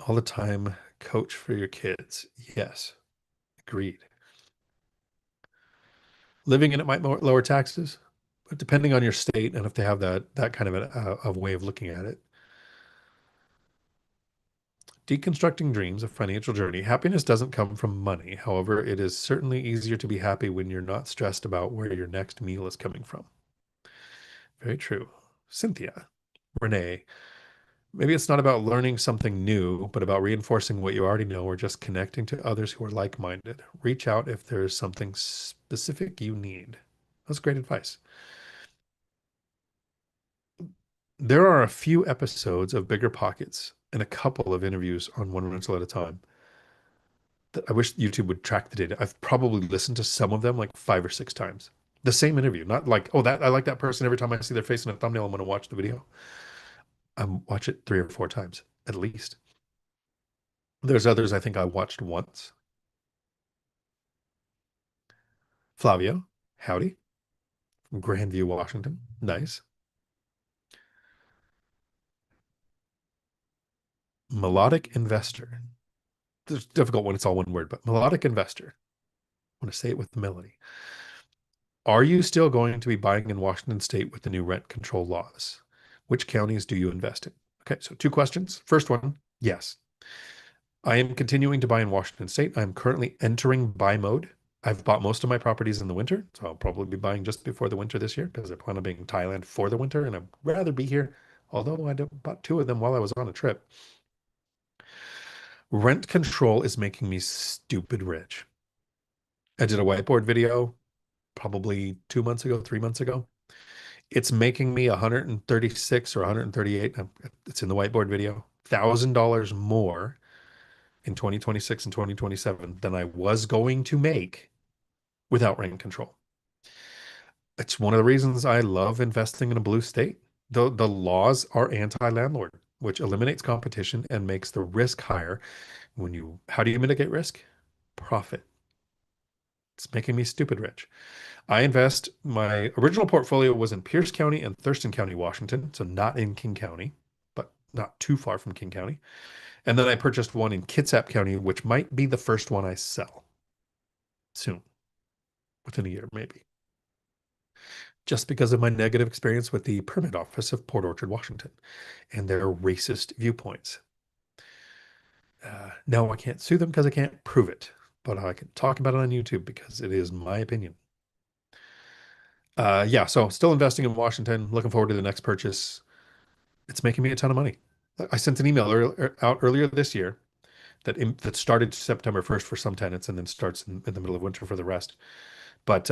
All the time, coach for your kids. Yes. Agreed. Living in it might lower taxes, but depending on your state and if they have that kind of a way of looking at it. Deconstructing Dreams, a financial journey. Happiness doesn't come from money. However, it is certainly easier to be happy when you're not stressed about where your next meal is coming from. Very true. Cynthia, Renee, maybe it's not about learning something new, but about reinforcing what you already know or just connecting to others who are like-minded. Reach out if there's something specific you need. That's great advice. There are a few episodes of BiggerPockets and a couple of interviews on one rental at a time that I wish YouTube would track the data. I've probably listened to some of them like 5 or 6 times. The same interview, not like, oh, that I like that person every time I see their face in a thumbnail, I'm going to watch the video. I watch it 3 or 4 times at least. There's others I think I watched once. Flavio, howdy, from Grandview, Washington. Nice. Melodic investor. It's difficult when it's all one word, but melodic investor. I want to say it with melody. Are you still going to be buying in Washington State with the new rent control laws? Which counties do you invest in? Okay, so 2 questions. First one, yes. I am continuing to buy in Washington State. I'm currently entering buy mode. I've bought most of my properties in the winter, so I'll probably be buying just before the winter this year because I plan on being in Thailand for the winter, and I'd rather be here. Although I bought 2 of them while I was on a trip. Rent control is making me stupid rich. I did a whiteboard video probably 2 months ago, 3 months ago. It's making me 136 or 138. It's in the whiteboard video. $1,000 more in 2026 and 2027 than I was going to make without rent control. It's one of the reasons I love investing in a blue state. The laws are anti-landlord, which eliminates competition and makes the risk higher. How do you mitigate risk? Profit. It's making me stupid rich. My original portfolio was in Pierce County and Thurston County, Washington, so not in King County, but not too far from King County. And then I purchased one in Kitsap County, which might be the first one I sell soon, within a year, maybe. Just because of my negative experience with the permit office of Port Orchard, Washington, and their racist viewpoints. No, I can't sue them because I can't prove it, but I can talk about it on YouTube because it is my opinion. Yeah, so still investing in Washington, looking forward to the next purchase. It's making me a ton of money. I sent an email out earlier this year that started September 1st for some tenants and then starts in the middle of winter for the rest. But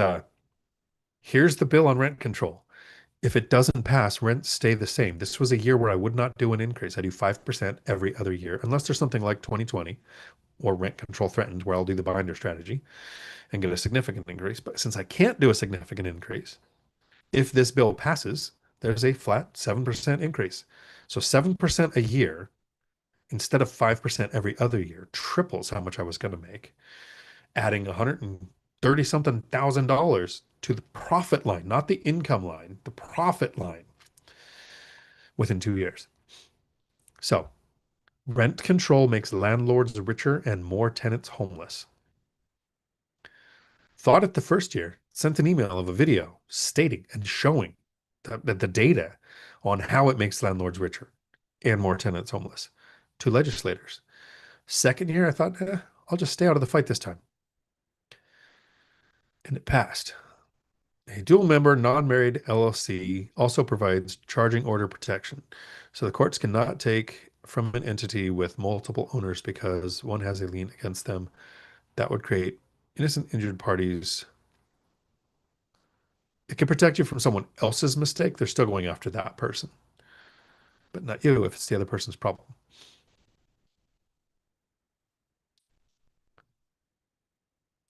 here's the bill on rent control. If it doesn't pass, rents stay the same. This was a year where I would not do an increase. I do 5% every other year, unless there's something like 2020 or rent control threatened, where I'll do the binder strategy and get a significant increase. But since I can't do a significant increase, if this bill passes, there's a flat 7% increase. So 7% a year instead of 5% every other year triples how much I was going to make, adding 130 something thousand dollars to the profit line, not the income line, the profit line within 2 years. So rent control makes landlords richer and more tenants homeless. Thought it the first year, sent an email of a video stating and showing that the data on how it makes landlords richer and more tenants homeless to legislators. Second year, I thought, I'll just stay out of the fight this time. And it passed. A dual member, non married LLC also provides charging order protection. So the courts cannot take from an entity with multiple owners because one has a lien against them. That would create innocent injured parties. It can protect you from someone else's mistake. They're still going after that person, but not you if it's the other person's problem.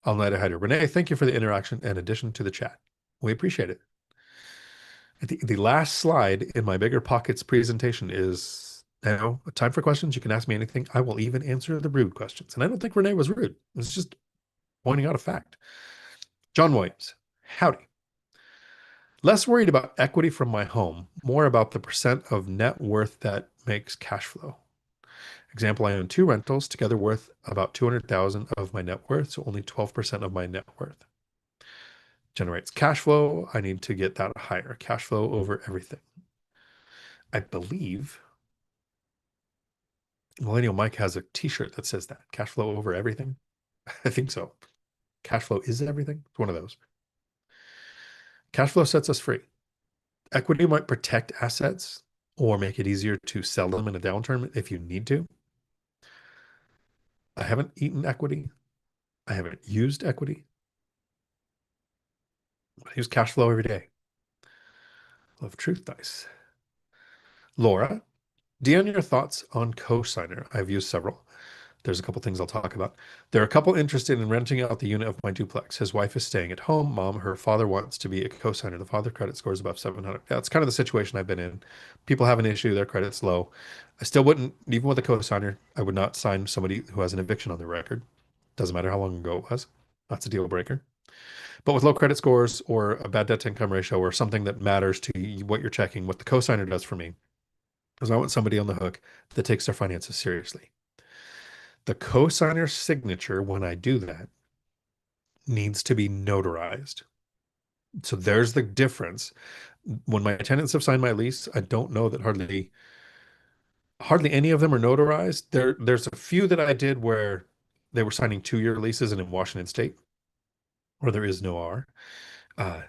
I'll night hider. Renee, thank you for the interaction and addition to the chat. We appreciate it. The last slide in my BiggerPockets presentation is now time for questions. You can ask me anything. I will even answer the rude questions. And I don't think Renee was rude. It's just pointing out a fact. John Williams, howdy. Less worried about equity from my home, more about the percent of net worth that makes cash flow. Example, I own two rentals, together worth about 200,000 of my net worth, so only 12% of my net worth. Generates cash flow. I need to get that higher. Cash flow over everything. I believe Millennial Mike has a t-shirt that says that. Cash flow over everything. I think so. Cash flow is everything. It's one of those. Cash flow sets us free. Equity might protect assets or make it easier to sell them in a downturn if you need to. I haven't eaten equity. I haven't used equity. I use cash flow every day. Love truth dice. Laura, Dion, your thoughts on cosigner? I've used several. There's a couple things I'll talk about. There are a couple interested in renting out the unit of my duplex. His wife is staying at home. Mom, her father wants to be a cosigner. The father credit score is above 700. That's kind of the situation I've been in. People have an issue, their credit's low. I still wouldn't, even with a cosigner, I would not sign somebody who has an eviction on their record. Doesn't matter how long ago it was. That's a deal breaker. But with low credit scores or a bad debt to income ratio or something that matters to you, what you're checking, what the cosigner does for me is I want somebody on the hook that takes their finances seriously. The cosigner's signature, when I do that, needs to be notarized. So there's the difference. When my tenants have signed my lease, I don't know that hardly any of them are notarized. There's a few that I did where they were signing 2-year leases and in Washington State, where there is no R. Uh,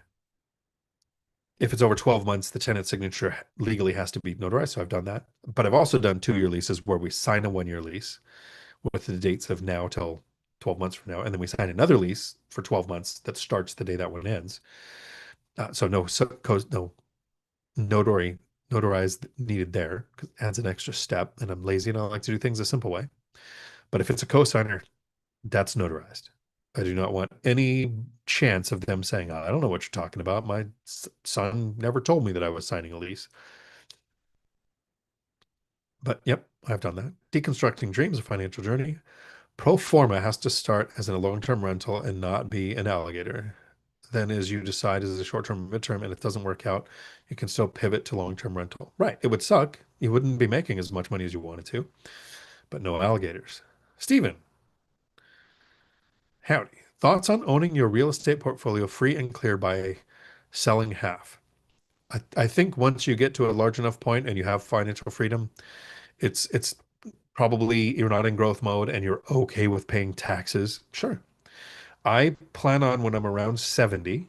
if it's over 12 months, the tenant signature legally has to be notarized. So I've done that. But I've also done 2-year leases where we sign a 1-year lease with the dates of now till 12 months from now. And then we sign another lease for 12 months that starts the day that one ends. So no notary notarized needed there because it adds an extra step. And I'm lazy and I like to do things a simple way. But if it's a cosigner, that's notarized. I do not want any chance of them saying, "Oh, I don't know what you're talking about. My son never told me that I was signing a lease." But yep, I've done that. Deconstructing dreams, a financial journey. Pro forma has to start as a long-term rental and not be an alligator. Then as you decide as a short-term midterm and it doesn't work out, you can still pivot to long-term rental. Right. It would suck. You wouldn't be making as much money as you wanted to, but no alligators. Stephen, howdy. Thoughts on owning your real estate portfolio free and clear by selling half? I think once you get to a large enough point and you have financial freedom, it's probably you're not in growth mode and you're okay with paying taxes. Sure. I plan on when I'm around 70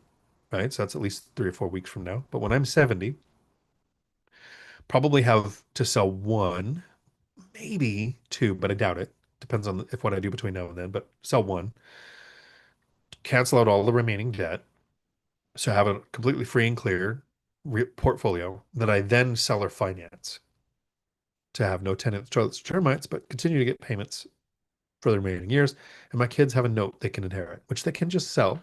right? So that's at least 3 or 4 weeks from now. But when I'm 70, probably have to sell one, maybe two, but I doubt it. Depends on if what I do between now and then, but sell one, cancel out all the remaining debt. So have a completely free and clear portfolio that I then sell or finance to have no tenants, toilets, termites, but continue to get payments for the remaining years. And my kids have a note they can inherit, which they can just sell.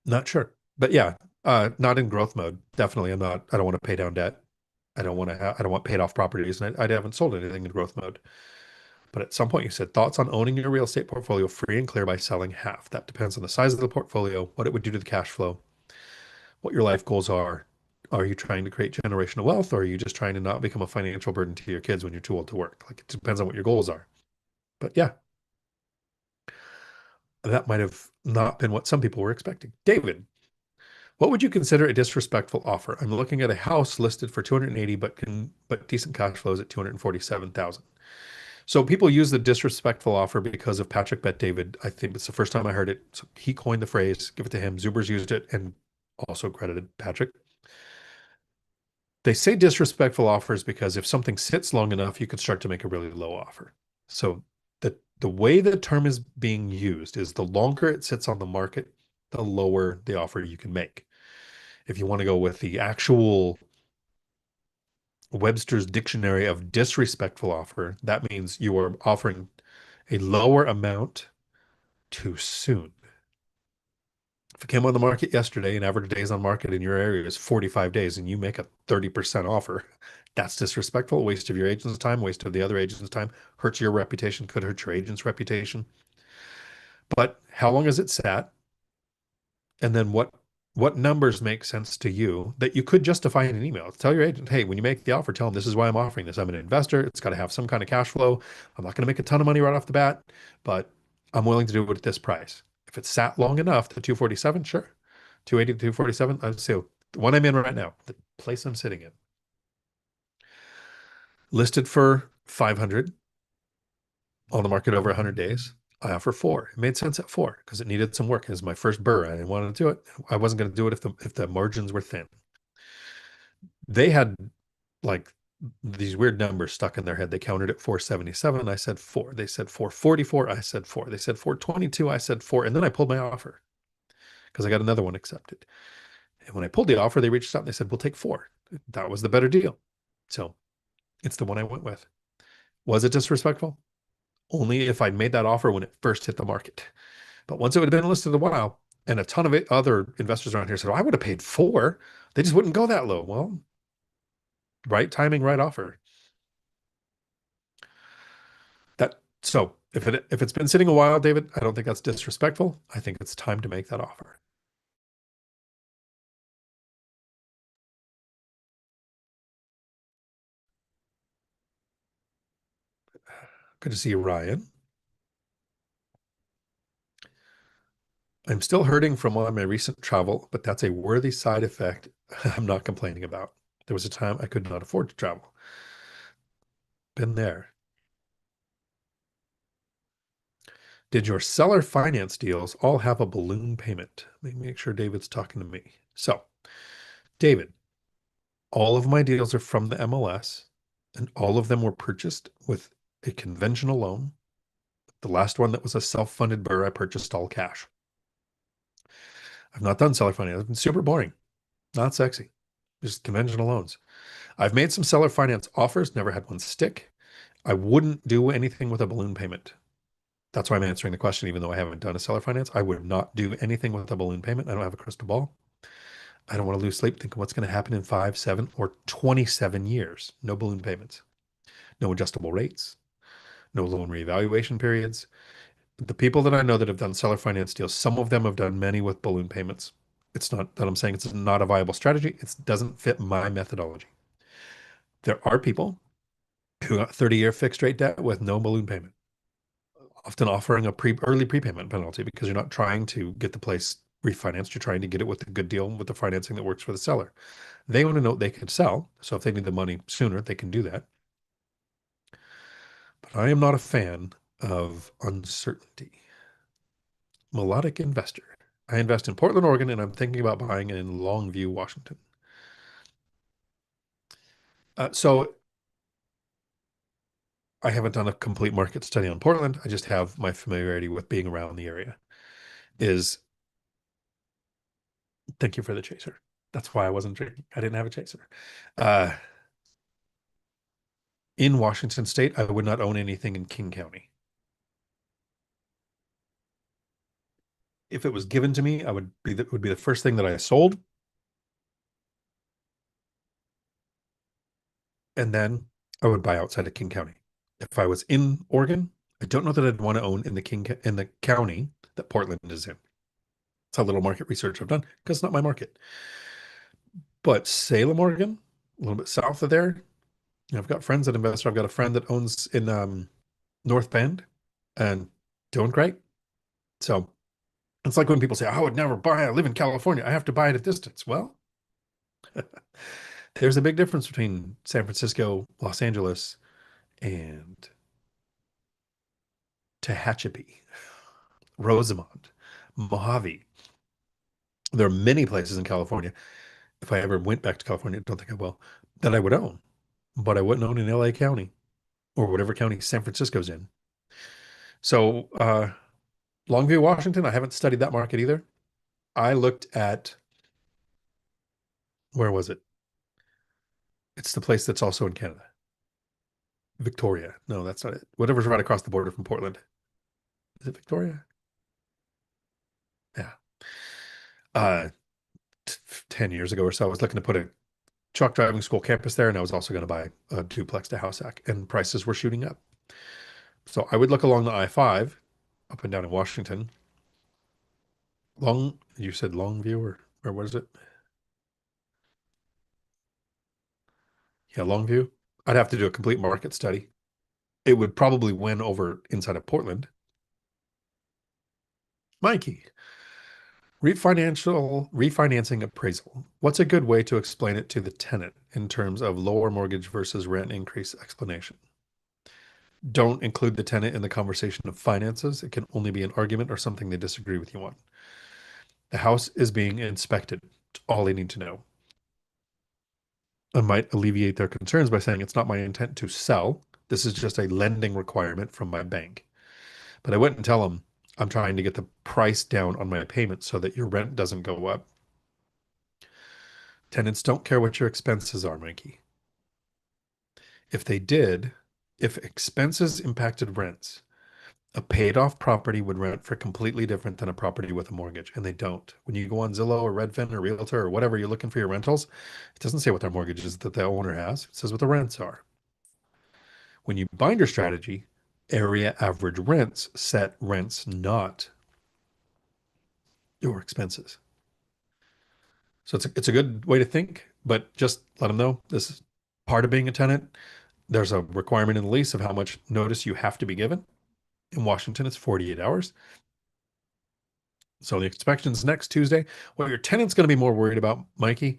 Not sure. But yeah, not in growth mode. Definitely. I don't want to pay down debt. I don't want paid off properties. And I haven't sold anything in growth mode. But at some point you said thoughts on owning your real estate portfolio free and clear by selling half. That depends on the size of the portfolio, what it would do to the cash flow, what your life goals are. Are you trying to create generational wealth, or are you just trying to not become a financial burden to your kids when you're too old to work? Like, it depends on what your goals are. But yeah, that might have not been what some people were expecting. David, what would you consider a disrespectful offer? I'm looking at a house listed for 280, but decent cash flows at 247,000. So people use the disrespectful offer because of Patrick Bet David. I think it's the first time I heard it. So he coined the phrase, give it to him. Zubers used it and also credited Patrick. They say disrespectful offers because if something sits long enough, you could start to make a really low offer. So the way the term is being used is the longer it sits on the market, the lower the offer you can make. If you want to go with the actual Webster's dictionary of disrespectful offer, that means you are offering a lower amount too soon. If it came on the market yesterday and average days on market in your area is 45 days and you make a 30% offer, that's disrespectful, waste of your agent's time, waste of the other agent's time, hurts your reputation, could hurt your agent's reputation. But how long has it sat? And then what numbers make sense to you that you could justify in an email? Tell your agent, hey, when you make the offer, tell them this is why I'm offering this. I'm an investor. It's got to have some kind of cash flow. I'm not going to make a ton of money right off the bat, but I'm willing to do it at this price. If it sat long enough, the 247, sure. 280 to 247. I'd say the one I'm in right now, the place I'm sitting in, listed for 500 on the market over 100 days. I offer four. It made sense at four because it needed some work. It was my first burr. I didn't want to do it. I wasn't going to do it if the margins were thin. They had like these weird numbers stuck in their head. They counted at 477. I said four. They said 444. I said four. They said 422. I said four. And then I pulled my offer because I got another one accepted. And when I pulled the offer, they reached out and they said, we'll take four. That was the better deal. So it's the one I went with. Was it disrespectful? Only if I made that offer when it first hit the market. But once it would have been listed a while, and a ton of other investors around here said, oh, I would have paid four. They just wouldn't go that low. Well, right timing, right offer. So if it's been sitting a while, David, I don't think that's disrespectful. I think it's time to make that offer. Good to see you, Ryan. I'm still hurting from all my recent travel, but that's a worthy side effect I'm not complaining about. There was a time I could not afford to travel. Been there. Did your seller finance deals all have a balloon payment? Let me make sure David's talking to me. So, David, all of my deals are from the MLS, and all of them were purchased with a conventional loan. The last one that was a self-funded burr, I purchased all cash. I've not done seller finance. It's been super boring, not sexy, just conventional loans. I've made some seller finance offers, never had one stick. I wouldn't do anything with a balloon payment. That's why I'm answering the question, even though I haven't done a seller finance. I would not do anything with a balloon payment. I don't have a crystal ball. I don't want to lose sleep thinking what's going to happen in 5, 7, or 27 years. No balloon payments, no adjustable rates, no loan reevaluation periods. The people that I know that have done seller finance deals, some of them have done many with balloon payments. It's not that I'm saying it's not a viable strategy. It doesn't fit my methodology. There are people who got 30-year fixed rate debt with no balloon payment, often offering a early prepayment penalty because you're not trying to get the place refinanced. You're trying to get it with a good deal with the financing that works for the seller. They want to know what they could sell. So if they need the money sooner, they can do that. But I am not a fan of uncertainty. Melodic investor. I invest in Portland, Oregon, and I'm thinking about buying in Longview, Washington. So I haven't done a complete market study on Portland. I just have my familiarity with being around the area. Is Thank you for the chaser. That's why I wasn't drinking. I didn't have a chaser. Uh, in Washington State, I would not own anything in King County. If it was given to me, I would be the first thing that I sold, and then I would buy outside of King County. If I was in Oregon, I don't know that I'd want to own in the county that Portland is in. It's a little market research I've done because it's not my market. But Salem, Oregon, a little bit south of there, I've got friends that invest. I've got a friend that owns in North Bend and doing great. So it's like when people say, I would never buy, I live in California. I have to buy at a distance. Well, there's a big difference between San Francisco, Los Angeles, and Tehachapi, Rosamond, Mojave. There are many places in California. If I ever went back to California, I don't think I will, that I would own, but I wouldn't own in LA County or whatever county San Francisco's in. So, Longview, Washington, I haven't studied that market either. I looked at, where was it? It's the place that's also in Canada. Victoria. No, that's not it. Whatever's right across the border from Portland. Is it Victoria? Yeah. Uh, 10 years ago or so, I was looking to put a truck driving school campus there, and I was also going to buy a duplex to house hack, and prices were shooting up. So I would look along the I-5 up and down in Washington. You said Longview or what is it? Yeah, Longview. I'd have to do a complete market study. It would probably win over inside of Portland. Mikey, refinancing appraisal. What's a good way to explain it to the tenant in terms of lower mortgage versus rent increase explanation? Don't include the tenant in the conversation of finances. It can only be an argument or something they disagree with you on. The house is being inspected. It's all they need to know. I might alleviate their concerns by saying it's not my intent to sell. This is just a lending requirement from my bank. But I wouldn't tell them I'm trying to get the price down on my payment so that your rent doesn't go up. Tenants don't care what your expenses are, Mikey. If they did, if expenses impacted rents, a paid off property would rent for completely different than a property with a mortgage, and they don't. When you go on Zillow or Redfin or Realtor or whatever you're looking for your rentals, it doesn't say what their mortgage is that the owner has. It says what the rents are. When you bind your strategy, area average rents set rents, not your expenses. So it's a good way to think, but just let them know this is part of being a tenant. There's a requirement in the lease of how much notice you have to be given. In Washington, it's 48 hours. So the inspection's next Tuesday. What your tenant's going to be more worried about, Mikey,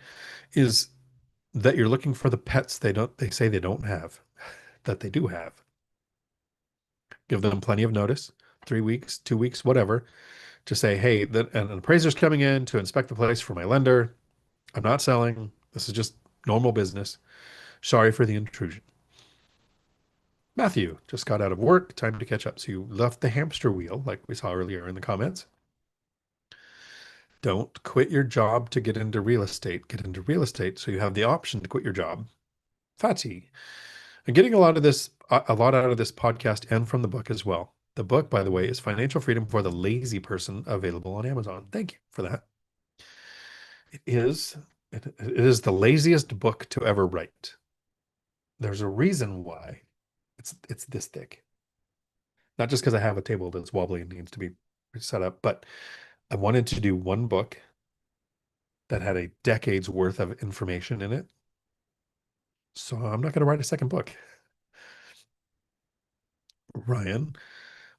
is that you're looking for the pets they say they don't have, that they do have. Give them plenty of notice, 3 weeks, 2 weeks, whatever, to say, hey, an appraiser's coming in to inspect the place for my lender. I'm not selling. This is just normal business. Sorry for the intrusion. Matthew just got out of work. Time to catch up. So you left the hamster wheel, like we saw earlier in the comments. Don't quit your job to get into real estate. Get into real estate so you have the option to quit your job. Fatty. I'm getting a lot out of this podcast and from the book as well. The book, by the way, is Financial Freedom for the Lazy Person, available on Amazon. Thank you for that. It is, it is the laziest book to ever write. There's a reason why it's this thick. Not just because I have a table that's wobbly and needs to be set up, but I wanted to do one book that had a decade's worth of information in it. So I'm not going to write a second book. Ryan,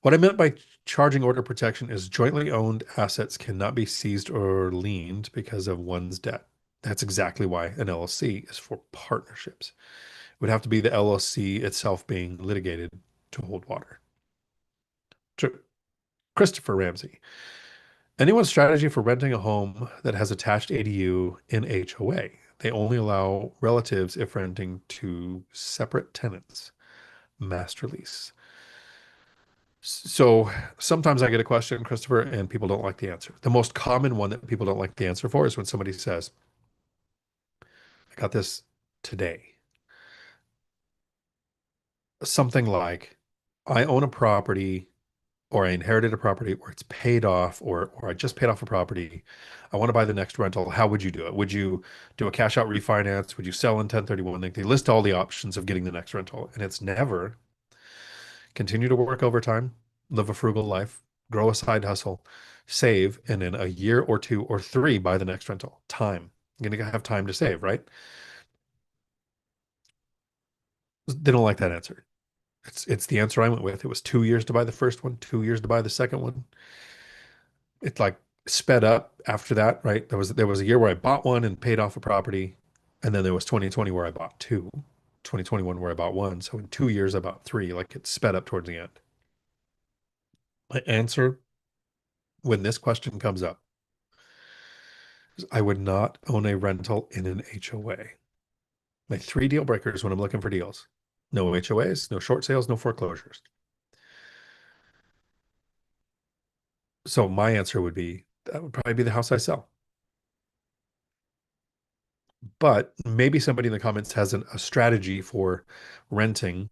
what I meant by charging order protection is jointly owned assets cannot be seized or liened because of one's debt. That's exactly why an LLC is for partnerships. It would have to be the LLC itself being litigated to hold water. Christopher Ramsey. Anyone's strategy for renting a home that has attached ADU in HOA. They only allow relatives if renting to separate tenants. Master lease. So sometimes I get a question, Christopher, and people don't like the answer. The most common one that people don't like the answer for is when somebody says, I got this today. Something like, I own a property or I inherited a property or it's paid off or I just paid off a property. I want to buy the next rental. How would you do it? Would you do a cash out refinance? Would you sell in 1031? Like they list all the options of getting the next rental. And it's never continue to work overtime, live a frugal life, grow a side hustle, save, and in a year or two or three, buy the next rental. Time. You're gonna have time to save, right? They don't like that answer. It's the answer I went with. It was 2 years to buy the first one, 2 years to buy the second one. It like sped up after that, right? There was a year where I bought one and paid off a property, and then there was 2020 where I bought two, 2021 where I bought one. So in 2 years I bought three. Like it sped up towards the end. My answer when this question comes up is I would not own a rental in an HOA. My three deal breakers when I'm looking for deals. No HOAs, no short sales, no foreclosures. So my answer would be that would probably be the house I sell. But maybe somebody in the comments has a strategy for renting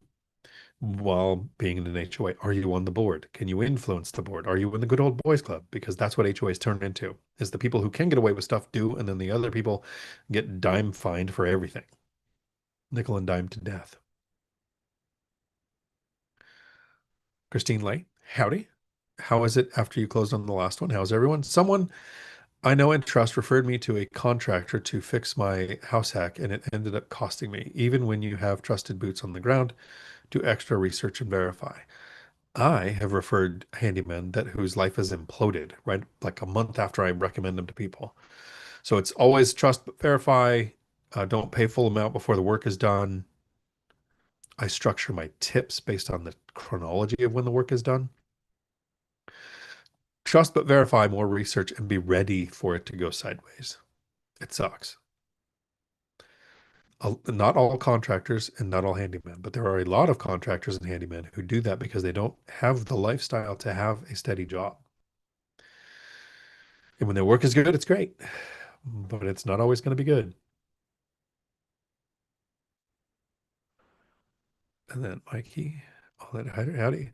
while being in an HOA. Are you on the board? Can you influence the board? Are you in the good old boys club? Because that's what HOAs turn into, is the people who can get away with stuff do, and then the other people get dime fined for everything. Nickel and dime to death. Christine Lay, howdy. How is it after you closed on the last one? How's everyone? Someone I know and trust referred me to a contractor to fix my house hack, and it ended up costing me. Even when you have trusted boots on the ground, do extra research and verify. I have referred handymen that whose life has imploded, right? Like a month after I recommend them to people. So it's always trust but verify. Don't pay full amount before the work is done. I structure my tips based on the chronology of when the work is done. Trust but verify, more research, and be ready for it to go sideways. It sucks. Not all contractors and not all handymen, but there are a lot of contractors and handymen who do that because they don't have the lifestyle to have a steady job. And when their work is good, it's great, but it's not always going to be good. And then Mikey, all that howdy.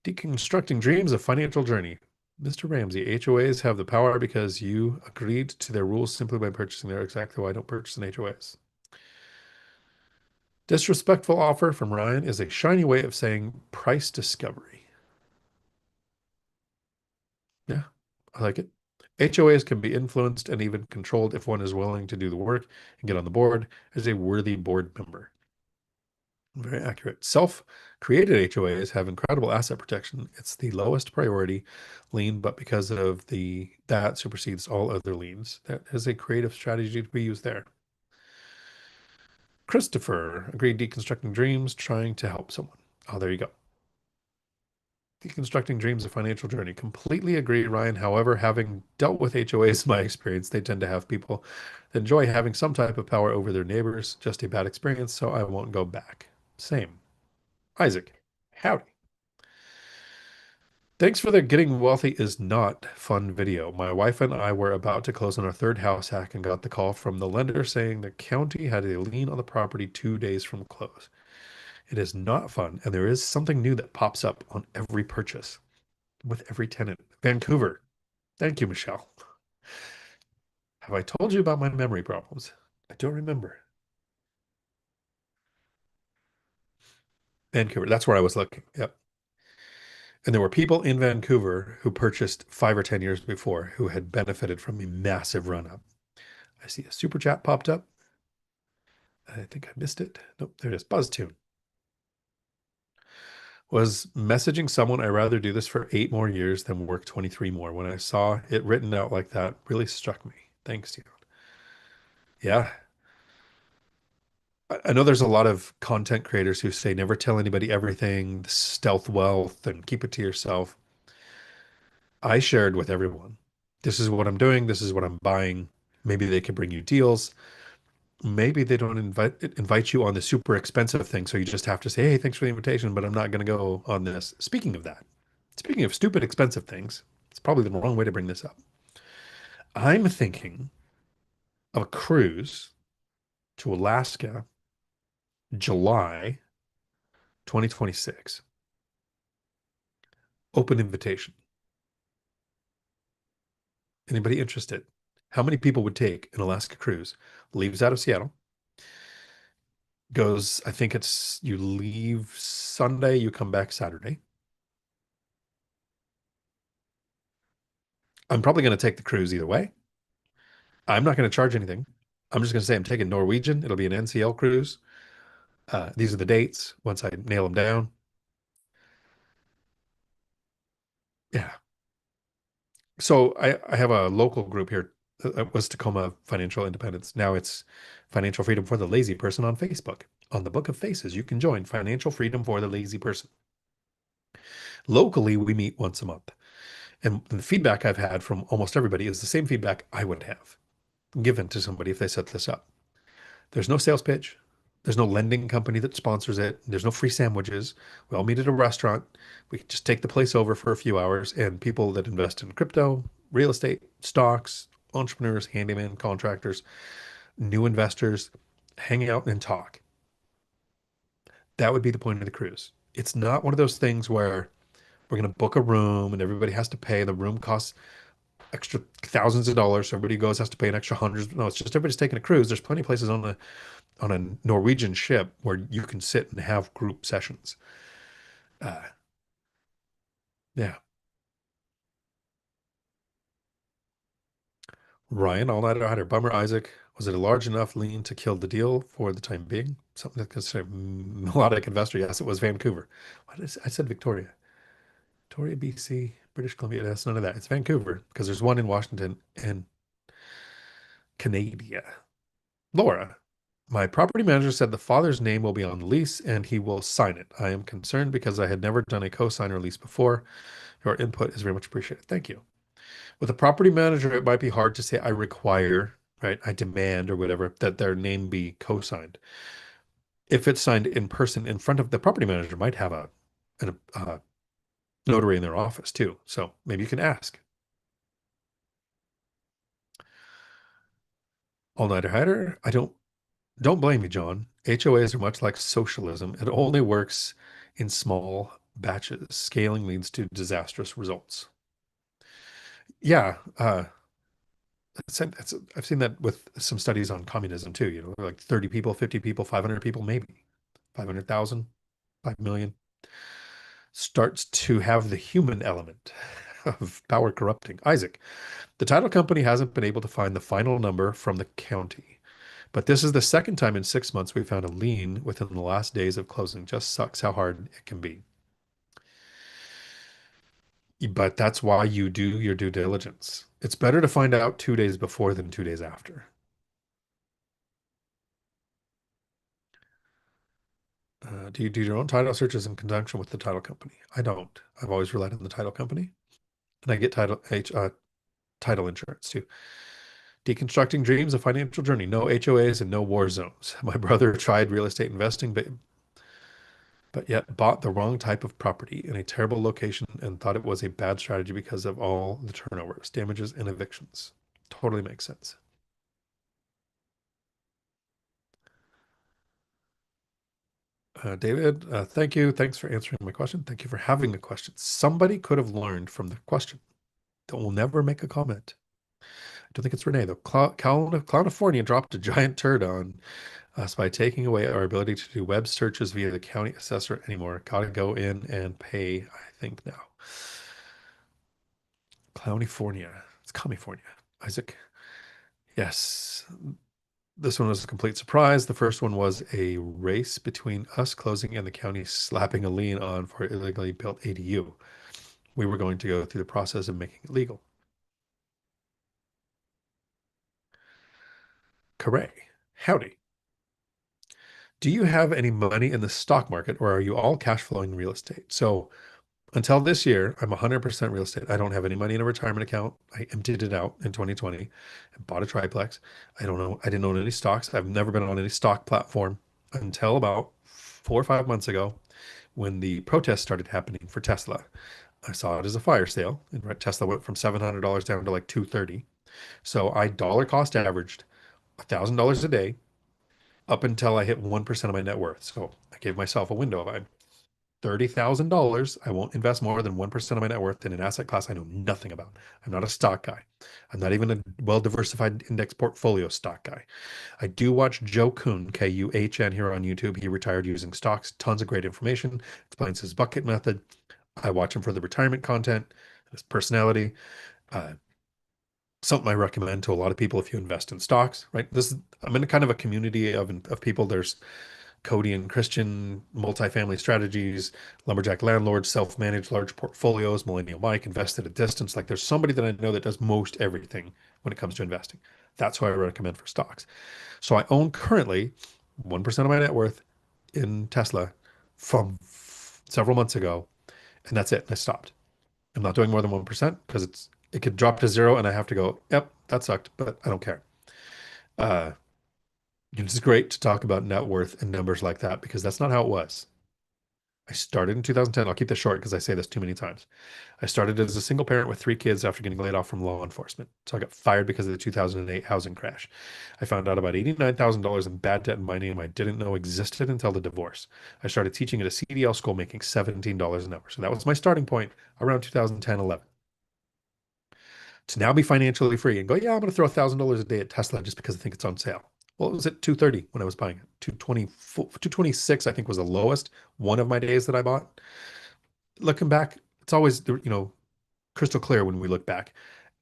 Deconstructing dreams, a financial journey. Mr. Ramsey, HOAs have the power because you agreed to their rules simply by purchasing. They're exactly why I don't purchase in HOAs. Disrespectful offer from Ryan is a shiny way of saying price discovery. Yeah, I like it. HOAs can be influenced and even controlled if one is willing to do the work and get on the board as a worthy board member. Very accurate. Self-created HOAs have incredible asset protection. It's the lowest priority lien, but because of that supersedes all other liens. That is a creative strategy to be used there. Christopher agreed deconstructing dreams, trying to help someone. Oh, there you go. Deconstructing dreams, a financial journey. Completely agree, Ryan. However, having dealt with HOAs in my experience, they tend to have people that enjoy having some type of power over their neighbors. Just a bad experience, so I won't go back. Same. Isaac, howdy. Thanks for the getting wealthy is not fun video. My wife and I were about to close on our third house hack and got the call from the lender saying the county had a lien on the property 2 days from close. It is not fun, and there is something new that pops up on every purchase with every tenant. Vancouver. Thank you, Michelle. Have I told you about my memory problems? I don't remember. Vancouver. That's where I was looking. Yep. And there were people in Vancouver who purchased 5 or 10 years before who had benefited from a massive run up. I see a super chat popped up. I think I missed it. Nope, there it is. BuzzTune. Was messaging someone I rather do this for 8 more years than work 23 more. When I saw it written out like that, really struck me. Thanks, Dion. Yeah. I know there's a lot of content creators who say never tell anybody everything, stealth wealth, and keep it to yourself. I shared with everyone. This is what I'm doing. This is what I'm buying. Maybe they can bring you deals. Maybe they don't invite you on the super expensive thing, so you just have to say, "Hey, thanks for the invitation, but I'm not going to go on this." Speaking of that, speaking of stupid expensive things, it's probably the wrong way to bring this up. I'm thinking of a cruise to Alaska, July 2026. Open invitation. Anybody interested? How many people would take an Alaska cruise? Leaves out of Seattle, goes, I think it's you leave Sunday, you come back Saturday. I'm probably going to take the cruise either way. I'm not going to charge anything. I'm just going to say I'm taking Norwegian. It'll be an NCL cruise. These are the dates once I nail them down. Yeah. So I have a local group here. It was Tacoma Financial Independence. Now it's Financial Freedom for the Lazy Person on Facebook. On the Book of Faces, you can join Financial Freedom for the Lazy Person. Locally, we meet once a month. And the feedback I've had from almost everybody is the same feedback I would have given to somebody if they set this up. There's no sales pitch. There's no lending company that sponsors it. There's no free sandwiches. We all meet at a restaurant. We can just take the place over for a few hours, and people that invest in crypto, real estate, stocks, entrepreneurs, handyman, contractors, new investors hang out and talk. That would be the point of the cruise. It's not one of those things where we're going to book a room and everybody has to pay. The room costs extra thousands of dollars. So everybody goes has to pay an extra hundreds. No, it's just everybody's taking a cruise. There's plenty of places on a Norwegian ship where you can sit and have group sessions. Uh, yeah. Ryan, all night rider, bummer Isaac. Was it a large enough lien to kill the deal for the time being? Something to consider. Melodic investor. Yes, it was Vancouver. I said Victoria. Victoria, BC, British Columbia. That's none of that. It's Vancouver because there's one in Washington and Canada. Laura, my property manager said the father's name will be on the lease and he will sign it. I am concerned because I had never done a co-signer lease before. Your input is very much appreciated. Thank you. With a property manager, it might be hard to say I require, right? I demand or whatever that their name be co-signed. If it's signed in person in front of the property manager, might have a notary in their office too. So maybe you can ask. All-nighter hider. I don't blame you, John. HOAs are much like socialism. It only works in small batches. Scaling leads to disastrous results. Yeah, I've seen that with some studies on communism too. Like 30 people, 50 people, 500 people, maybe 500,000, 5 million starts to have the human element of power corrupting. Isaac, the title company hasn't been able to find the final number from the county. But this is the second time in 6 months we found a lien within the last days of closing. Just sucks how hard it can be. But that's why you do your due diligence. It's better to find out 2 days before than 2 days after. Do you do your own title searches in conjunction with the title company? I don't. I've always relied on the title company, and I get title insurance too. Deconstructing dreams, a financial journey. No HOAs and no war zones. My brother tried real estate investing, but yet bought the wrong type of property in a terrible location and thought it was a bad strategy because of all the turnovers, damages, and evictions. Totally makes sense. David, thank you. Thanks for answering my question. Thank you for having a question. Somebody could have learned from the question that will never make a comment. I don't think it's Renee, though. California dropped a giant turd on us by taking away our ability to do web searches via the county assessor anymore. Gotta go in and pay, I think now. California. It's California. Isaac. Yes. This one was a complete surprise. The first one was a race between us closing and the county slapping a lien on for illegally built ADU. We were going to go through the process of making it legal. Correct. Howdy. Do you have any money in the stock market or are you all cash flowing real estate? So Until this year, I'm 100% real estate. I don't have any money in a retirement account. I emptied it out in 2020 and bought a triplex. I don't know. I didn't own any stocks. I've never been on any stock platform until about 4 or 5 months ago when the protests started happening for Tesla. I saw it as a fire sale, and Tesla went from $700 down to like 230. So I dollar cost averaged $1,000 a day up until I hit 1% of my net worth. So I gave myself a window of $30,000. I won't invest more than 1% of my net worth in an asset class I know nothing about. I'm not a stock guy. I'm not even a well diversified index portfolio stock guy. I do watch Joe Kuhn, Kuhn, here on YouTube. He retired using stocks, tons of great information, explains his bucket method. I watch him for the retirement content, his personality. Uh, Something I recommend to a lot of people if you invest in stocks, right? I'm in a kind of a community of people. There's Cody and Christian, multifamily strategies, lumberjack landlords, self-managed large portfolios, Millennial Mike, invested at distance. Like there's somebody that I know that does most everything when it comes to investing. That's who I recommend for stocks. So I own currently 1% of my net worth in Tesla from several months ago, and that's it. I stopped. I'm not doing more than 1% because it could drop to zero and I have to go, yep, that sucked, but I don't care. Uh, it's great to talk about net worth and numbers like that because that's not how it was. I started in 2010. I'll keep this short because I say this too many times. I started as a single parent with 3 kids after getting laid off from law enforcement. So I got fired because of the 2008 housing crash. I found out about $89,000 in bad debt in my name I didn't know existed until the divorce. I started teaching at a CDL school making $17 an hour. So that was my starting point around 2010, 11. To now be financially free and go, yeah, I'm going to throw $1,000 a day at Tesla just because I think it's on sale. Well, it was at 230 when I was buying it. 224, 226, I think was the lowest one of my days that I bought. Looking back, it's always, crystal clear when we look back.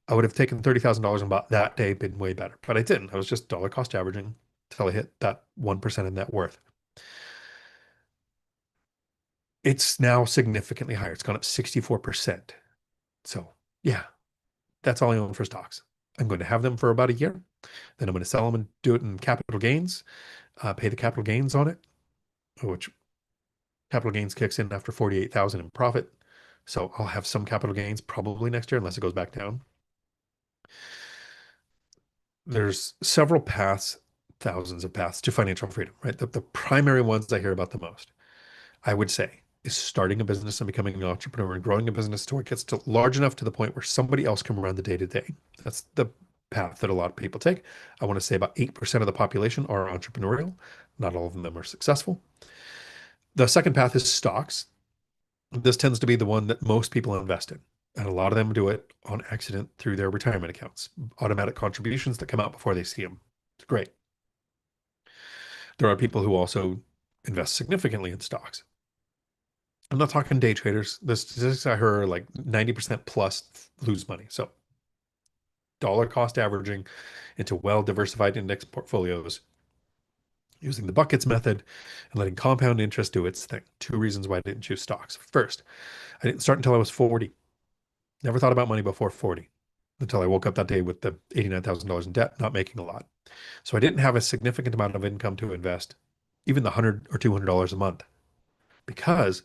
I would have taken $30,000 and bought that day, been way better, but I didn't. I was just dollar cost averaging until I hit that 1% of net worth. It's now significantly higher. It's gone up 64%. So yeah, that's all I own for stocks. I'm going to have them for about a year. Then I'm going to sell them and do it in capital gains, pay the capital gains on it, which capital gains kicks in after 48,000 in profit. So I'll have some capital gains probably next year unless it goes back down. There's several paths, thousands of paths to financial freedom, right? The primary ones I hear about the most, I would say, is starting a business and becoming an entrepreneur and growing a business to where it gets to large enough to the point where somebody else can run the day to day. That's the path that a lot of people take. I want to say about 8% of the population are entrepreneurial. Not all of them are successful. The second path is stocks. This tends to be the one that most people invest in. And a lot of them do it on accident through their retirement accounts, automatic contributions that come out before they see them. It's great. There are people who also invest significantly in stocks. I'm not talking day traders. The statistics I heard are like 90% plus lose money. So dollar cost averaging into well diversified index portfolios using the buckets method and letting compound interest do its thing. Two reasons why I didn't choose stocks. First, I didn't start until I was 40. Never thought about money before 40 until I woke up that day with the $89,000 in debt, not making a lot. So I didn't have a significant amount of income to invest, even the $100 or $200 a month. Because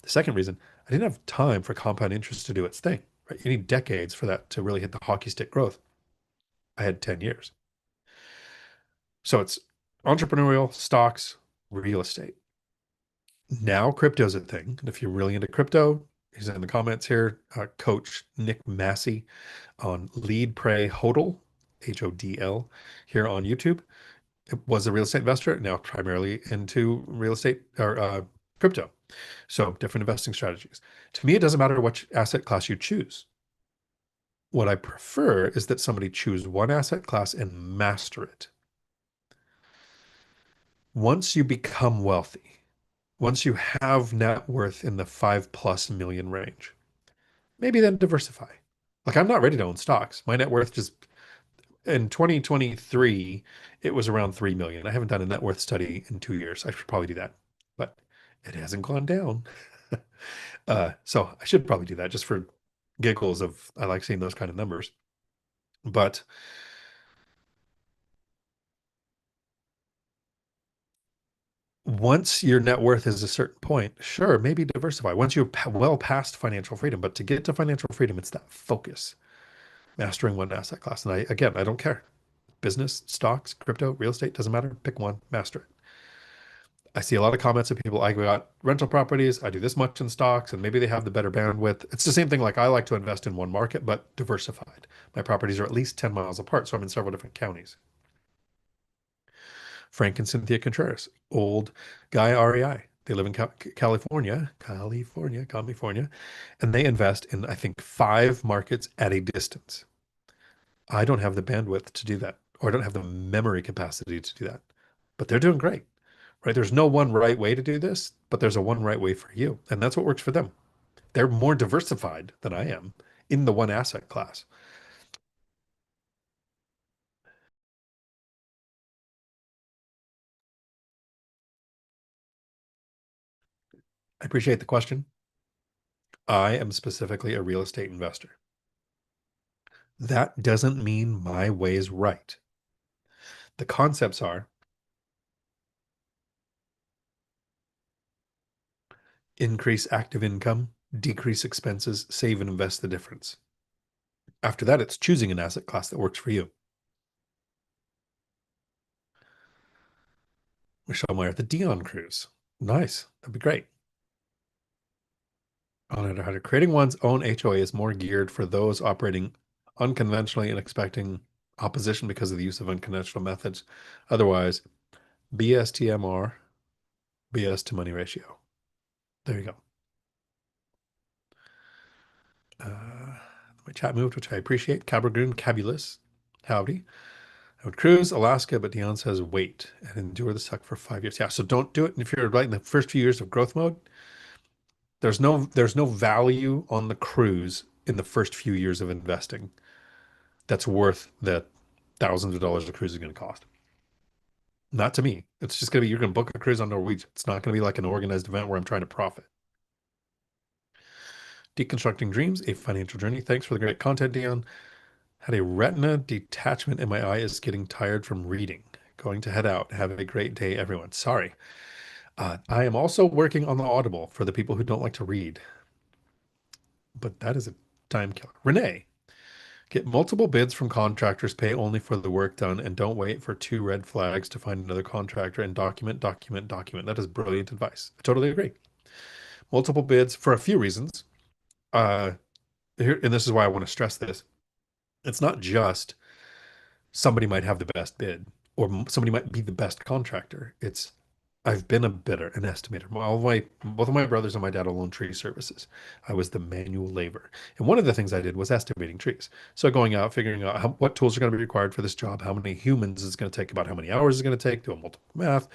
the second reason, I didn't have time for compound interest to do its thing, right? You need decades for that to really hit the hockey stick growth. I had 10 years. So it's entrepreneurial, stocks, real estate. Now crypto's a thing. And if you're really into crypto, he's in the comments here, Coach Nick Massey on Lead Pray Hodl, HODL, here on YouTube. It was a real estate investor, now primarily into real estate or crypto. So different investing strategies. To me, it doesn't matter which asset class you choose. What I prefer is that somebody choose one asset class and master it. Once you become wealthy, once you have net worth in the 5+ million range, maybe then diversify. Like I'm not ready to own stocks. My net worth just in 2023, it was around 3 million. I haven't done a net worth study in 2 years. I should probably do that, but it hasn't gone down. So I should probably do that just for giggles of I like seeing those kind of numbers. But Once your net worth is a certain point, sure, maybe diversify. Once you're well past financial freedom, but to get to financial freedom, it's that focus, mastering one asset class. And I don't care. Business, stocks, crypto, real estate, doesn't matter. Pick one, master it. I see a lot of comments of people, I got rental properties, I do this much in stocks, and maybe they have the better bandwidth. It's the same thing. Like I like to invest in one market, but diversified. My properties are at least 10 miles apart, so I'm in several different counties. Frank and Cynthia Contreras, old guy REI. They live in California, and they invest in, I think, five markets at a distance. I don't have the bandwidth to do that, or I don't have the memory capacity to do that, but they're doing great, right? There's no one right way to do this, but there's a one right way for you. And that's what works for them. They're more diversified than I am in the one asset class. I appreciate the question. I am specifically a real estate investor. That doesn't mean my way is right. The concepts are increase active income, decrease expenses, save and invest the difference. After that, it's choosing an asset class that works for you. Michelle Meyer, the Dion cruise. Nice. That'd be great. On it, how creating one's own HOA is more geared for those operating unconventionally and expecting opposition because of the use of unconventional methods. Otherwise, BSTMR, BS to money ratio. There you go. My chat moved, which I appreciate. Cabergoon, Cabulous. Howdy. I would cruise Alaska, but Dion says wait and endure the suck for 5 years. Yeah, so don't do it. And if you're like in the first few years of growth mode, there's no value on the cruise in the first few years of investing that's worth the thousands of dollars the cruise is going to cost. Not to me. It's just going to be, you're going to book a cruise on Norwegian. It's not going to be like an organized event where I'm trying to profit. Deconstructing Dreams, a financial journey. Thanks for the great content, Dion. Had a retina detachment and my eye is getting tired from reading. Going to head out. Have a great day, everyone. Sorry. I am also working on the Audible for the people who don't like to read, but that is a time killer. Renee, get multiple bids from contractors, pay only for the work done, and don't wait for two red flags to find another contractor and document, document, document. That is brilliant advice. I totally agree. Multiple bids for a few reasons. Uh, Here, and this is why I want to stress this. It's not just somebody might have the best bid or somebody might be the best contractor. It's I've been a bidder, an estimator. Both of my brothers and my dad all own tree services. I was the manual labor. And one of the things I did was estimating trees. So going out, figuring out what tools are going to be required for this job, how many humans it's going to take, about how many hours it's going to take, doing multiple math,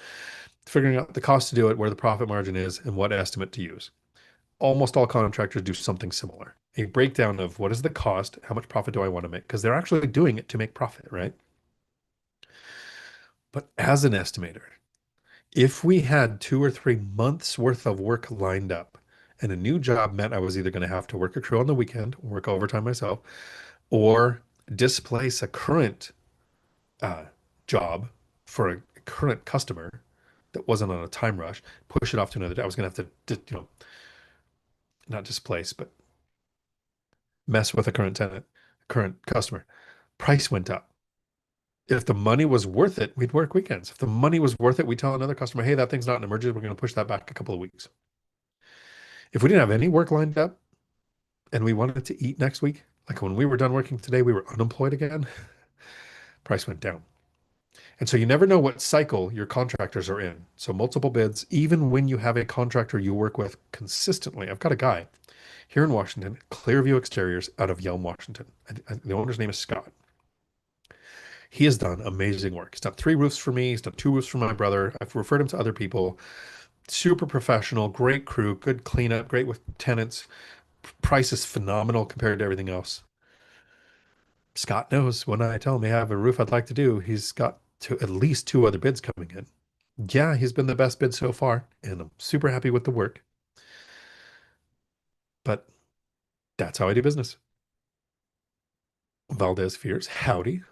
figuring out the cost to do it, where the profit margin is, and what estimate to use. Almost all contractors do something similar. A breakdown of what is the cost, how much profit do I want to make? Because they're actually doing it to make profit, right? But as an estimator, if we had 2 or 3 months worth of work lined up and a new job meant I was either going to have to work a crew on the weekend, work overtime myself, or displace a current uh, job for a current customer that wasn't on a time rush, push it off to another day. I was going to have to, not displace, but mess with a current tenant, current customer. Price went up. If the money was worth it, we'd work weekends. If the money was worth it, we tell another customer, hey, that thing's not an emergency. We're going to push that back a couple of weeks. If we didn't have any work lined up and we wanted to eat next week, like when we were done working today, we were unemployed again, price went down. And so you never know what cycle your contractors are in. So multiple bids, even when you have a contractor you work with consistently. I've got a guy here in Washington, Clearview Exteriors out of Yelm, Washington. The owner's name is Scott. He has done amazing work. He's done 3 roofs for me. He's done 2 roofs for my brother. I've referred him to other people. Super professional, great crew, good cleanup, great with tenants. Price is phenomenal compared to everything else. Scott knows when I tell him I have a roof I'd like to do, he's got at least 2 other bids coming in. Yeah, he's been the best bid so far, and I'm super happy with the work. But that's how I do business. Valdez Fears, howdy.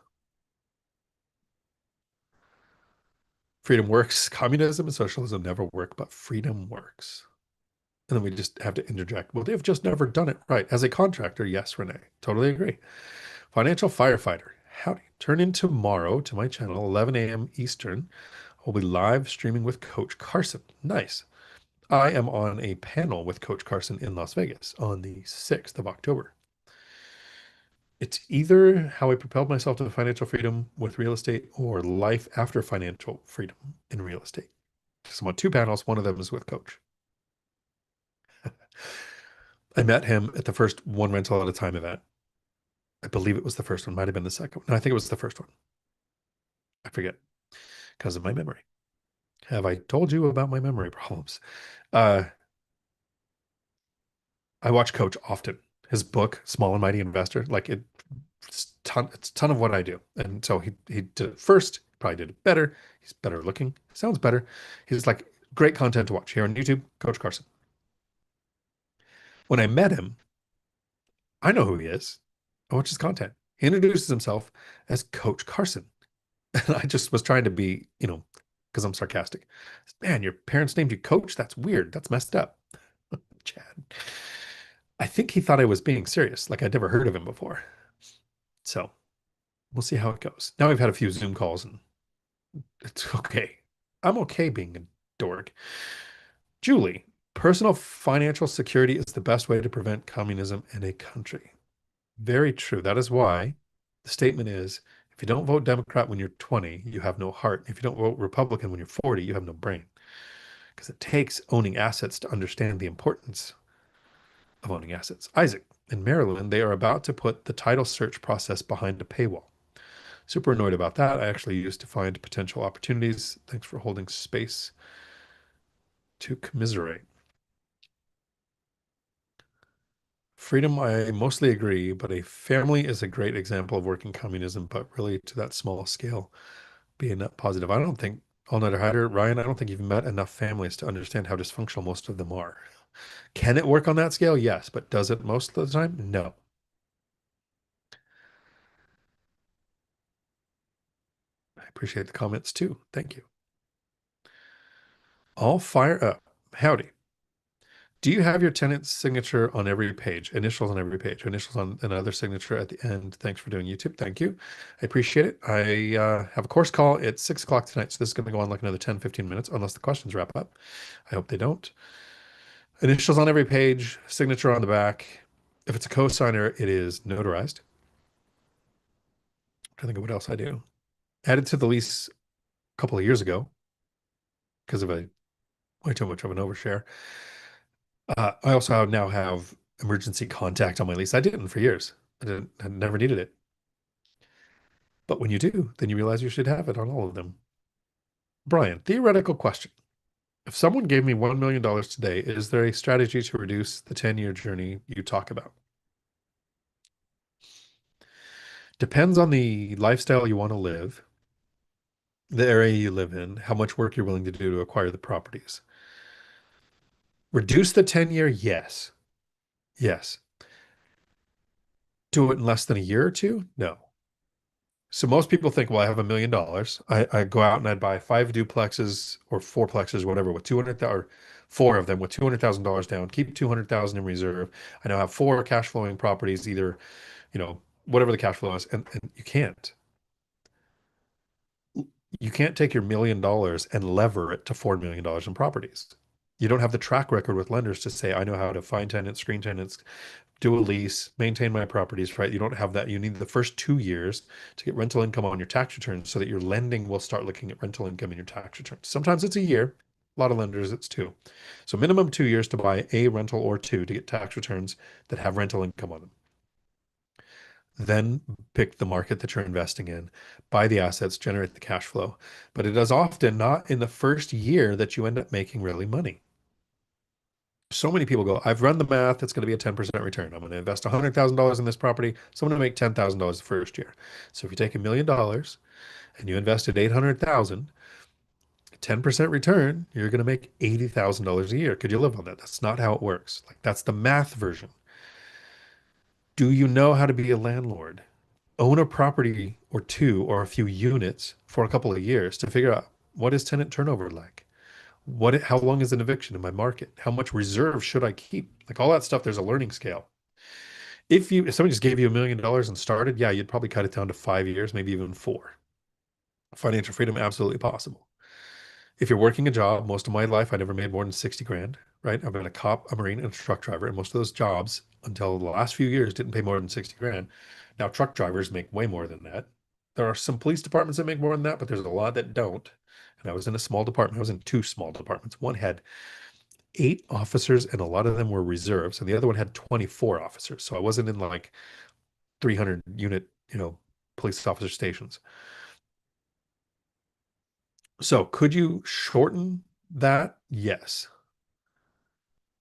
Freedom works. Communism and socialism never work, but freedom works. And then we just have to interject. Well, they've just never done it right. As a contractor, yes, Renee, totally agree. Financial firefighter. Howdy. Turn in tomorrow to my channel, 11 a.m. Eastern. I'll be live streaming with Coach Carson. Nice. I am on a panel with Coach Carson in Las Vegas on the 6th of October. It's either how I propelled myself to financial freedom with real estate or life after financial freedom in real estate. So I'm on two panels. One of them is with Coach. I met him at the first one rental at a time event. I believe it was the first one, might have been the second one. No, I think it was the first one. I forget because of my memory. Have I told you about my memory problems? Uh, I watch Coach often. His book, Small and Mighty Investor, like it's a ton of what I do. And so he did it first, probably did it better. He's better looking, sounds better. He's like great content to watch here on YouTube, Coach Carson. When I met him, I know who he is. I watch his content. He introduces himself as Coach Carson. And I just was trying to be, because I'm sarcastic. Man, your parents named you Coach? That's weird. That's messed up. Chad. I think he thought I was being serious, like I'd never heard of him before. So we'll see how it goes. Now we've had a few Zoom calls and it's okay. I'm okay being a dork. Julie, personal financial security is the best way to prevent communism in a country. Very true. That is why the statement is if you don't vote Democrat when you're 20, you have no heart. If you don't vote Republican when you're 40, you have no brain. Because it takes owning assets to understand the importance of owning assets. Isaac, in Maryland, they are about to put the title search process behind a paywall. Super annoyed about that. I actually used to find potential opportunities. Thanks for holding space to commiserate. Freedom, I mostly agree, but a family is a great example of working communism, but really to that small scale, being net positive. I don't think, all nighter hider, Ryan, I don't think you've met enough families to understand how dysfunctional most of them are. Can it work on that scale? Yes, but does it most of the time? No. I appreciate the comments too. Thank you. All fire up. Howdy. Do you have your tenant's signature on every page, initials on every page, initials on another signature at the end? Thanks for doing YouTube. Thank you. I appreciate it. I have a course call at 6 o'clock tonight. So this is going to go on like another 10, 15 minutes, unless the questions wrap up. I hope they don't. Initials on every page, signature on the back. If it's a co-signer, it is notarized. I think of what else I do. Added to the lease a couple of years ago because of a way too much of an overshare. I also now have emergency contact on my lease. I didn't for years. I never needed it. But when you do, then you realize you should have it on all of them. Brian, theoretical question. If someone gave me $1 million today, is there a strategy to reduce the 10-year journey you talk about? Depends on the lifestyle you want to live, the area you live in, how much work you're willing to do to acquire the properties. Reduce the 10-year? Yes. Yes. Do it in less than a year or two? No. So most people think, well, I have $1 million. I go out and I buy five duplexes or fourplexes, whatever, with 200,000 or four of them with $200,000 down, keep 200,000 in reserve. I now have four cash flowing properties, either, whatever the cash flow is, and you can't. You can't take your $1 million and lever it to $4 million in properties. You don't have the track record with lenders to say, I know how to find tenants, screen tenants, do a lease, maintain my properties, right? You don't have that. You need the first 2 years to get rental income on your tax returns so that your lending will start looking at rental income in your tax returns. Sometimes it's a year. A lot of lenders, it's two. So minimum 2 years to buy a rental or two to get tax returns that have rental income on them. Then pick the market that you're investing in, buy the assets, generate the cash flow. But it is often not in the first year that you end up making really money. So many people go, I've run the math, it's going to be a 10% return. I'm going to invest $100,000 in this property, so I'm going to make $10,000 the first year. So if you take $1 million and you invested 800,000, 10% return, you're going to make $80,000 a year. Could you live on that? That's not how it works. Like that's the math version. Do you know how to be a landlord? Own a property or two or a few units for a couple of years to figure out What is tenant turnover like? How long is an eviction in my market? How much reserve should I keep? Like all that stuff, there's a learning scale. If somebody just gave you $1 million and started, yeah, you'd probably cut it down to 5 years, maybe even four. Financial freedom, absolutely possible. If you're working a job, most of my life, I never made more than 60 grand, right? I've been a cop, a Marine, and a truck driver. And most of those jobs until the last few years didn't pay more than 60 grand. Now, truck drivers make way more than that. There are some police departments that make more than that, but there's a lot that don't. And I was in a small department. I was in two small departments. One had 8 officers, and a lot of them were reserves, and the other one had 24 officers. So I wasn't in like 300 unit, police officer stations. So could you shorten that? Yes.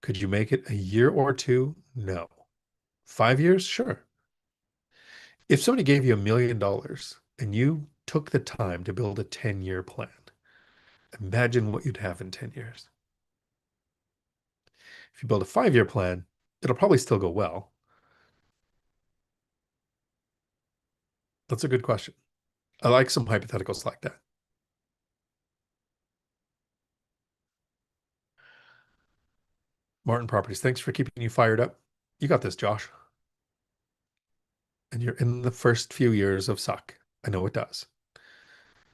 Could you make it a year or two? No. 5 years? Sure. If somebody gave you $1 million and you took the time to build a 10-year plan, imagine what you'd have in 10 years. If you build a 5-year plan, it'll probably still go well. That's a good question. I like some hypotheticals like that. Martin Properties, thanks for keeping you fired up. You got this, Josh. And you're in the first few years of suck. I know it does.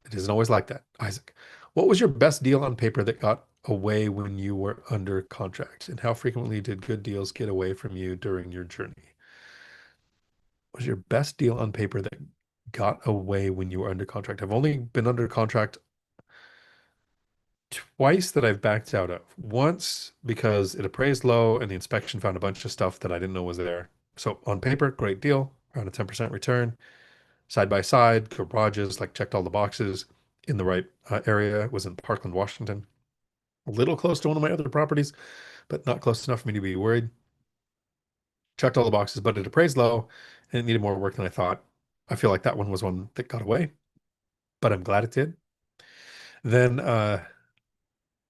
It isn't always like that. Isaac, what was your best deal on paper that got away when you were under contract? And how frequently did good deals get away from you during your journey? What was your best deal on paper that got away when you were under contract? I've only been under contract twice that I've backed out of. Once because it appraised low and the inspection found a bunch of stuff that I didn't know was there. So on paper, great deal, around a 10% return. Side by side, garages, like checked all the boxes in the right area. It was in Parkland, Washington. A little close to one of my other properties, but not close enough for me to be worried. Checked all the boxes, but it appraised low and it needed more work than I thought. I feel like that one was one that got away, but I'm glad it did. Then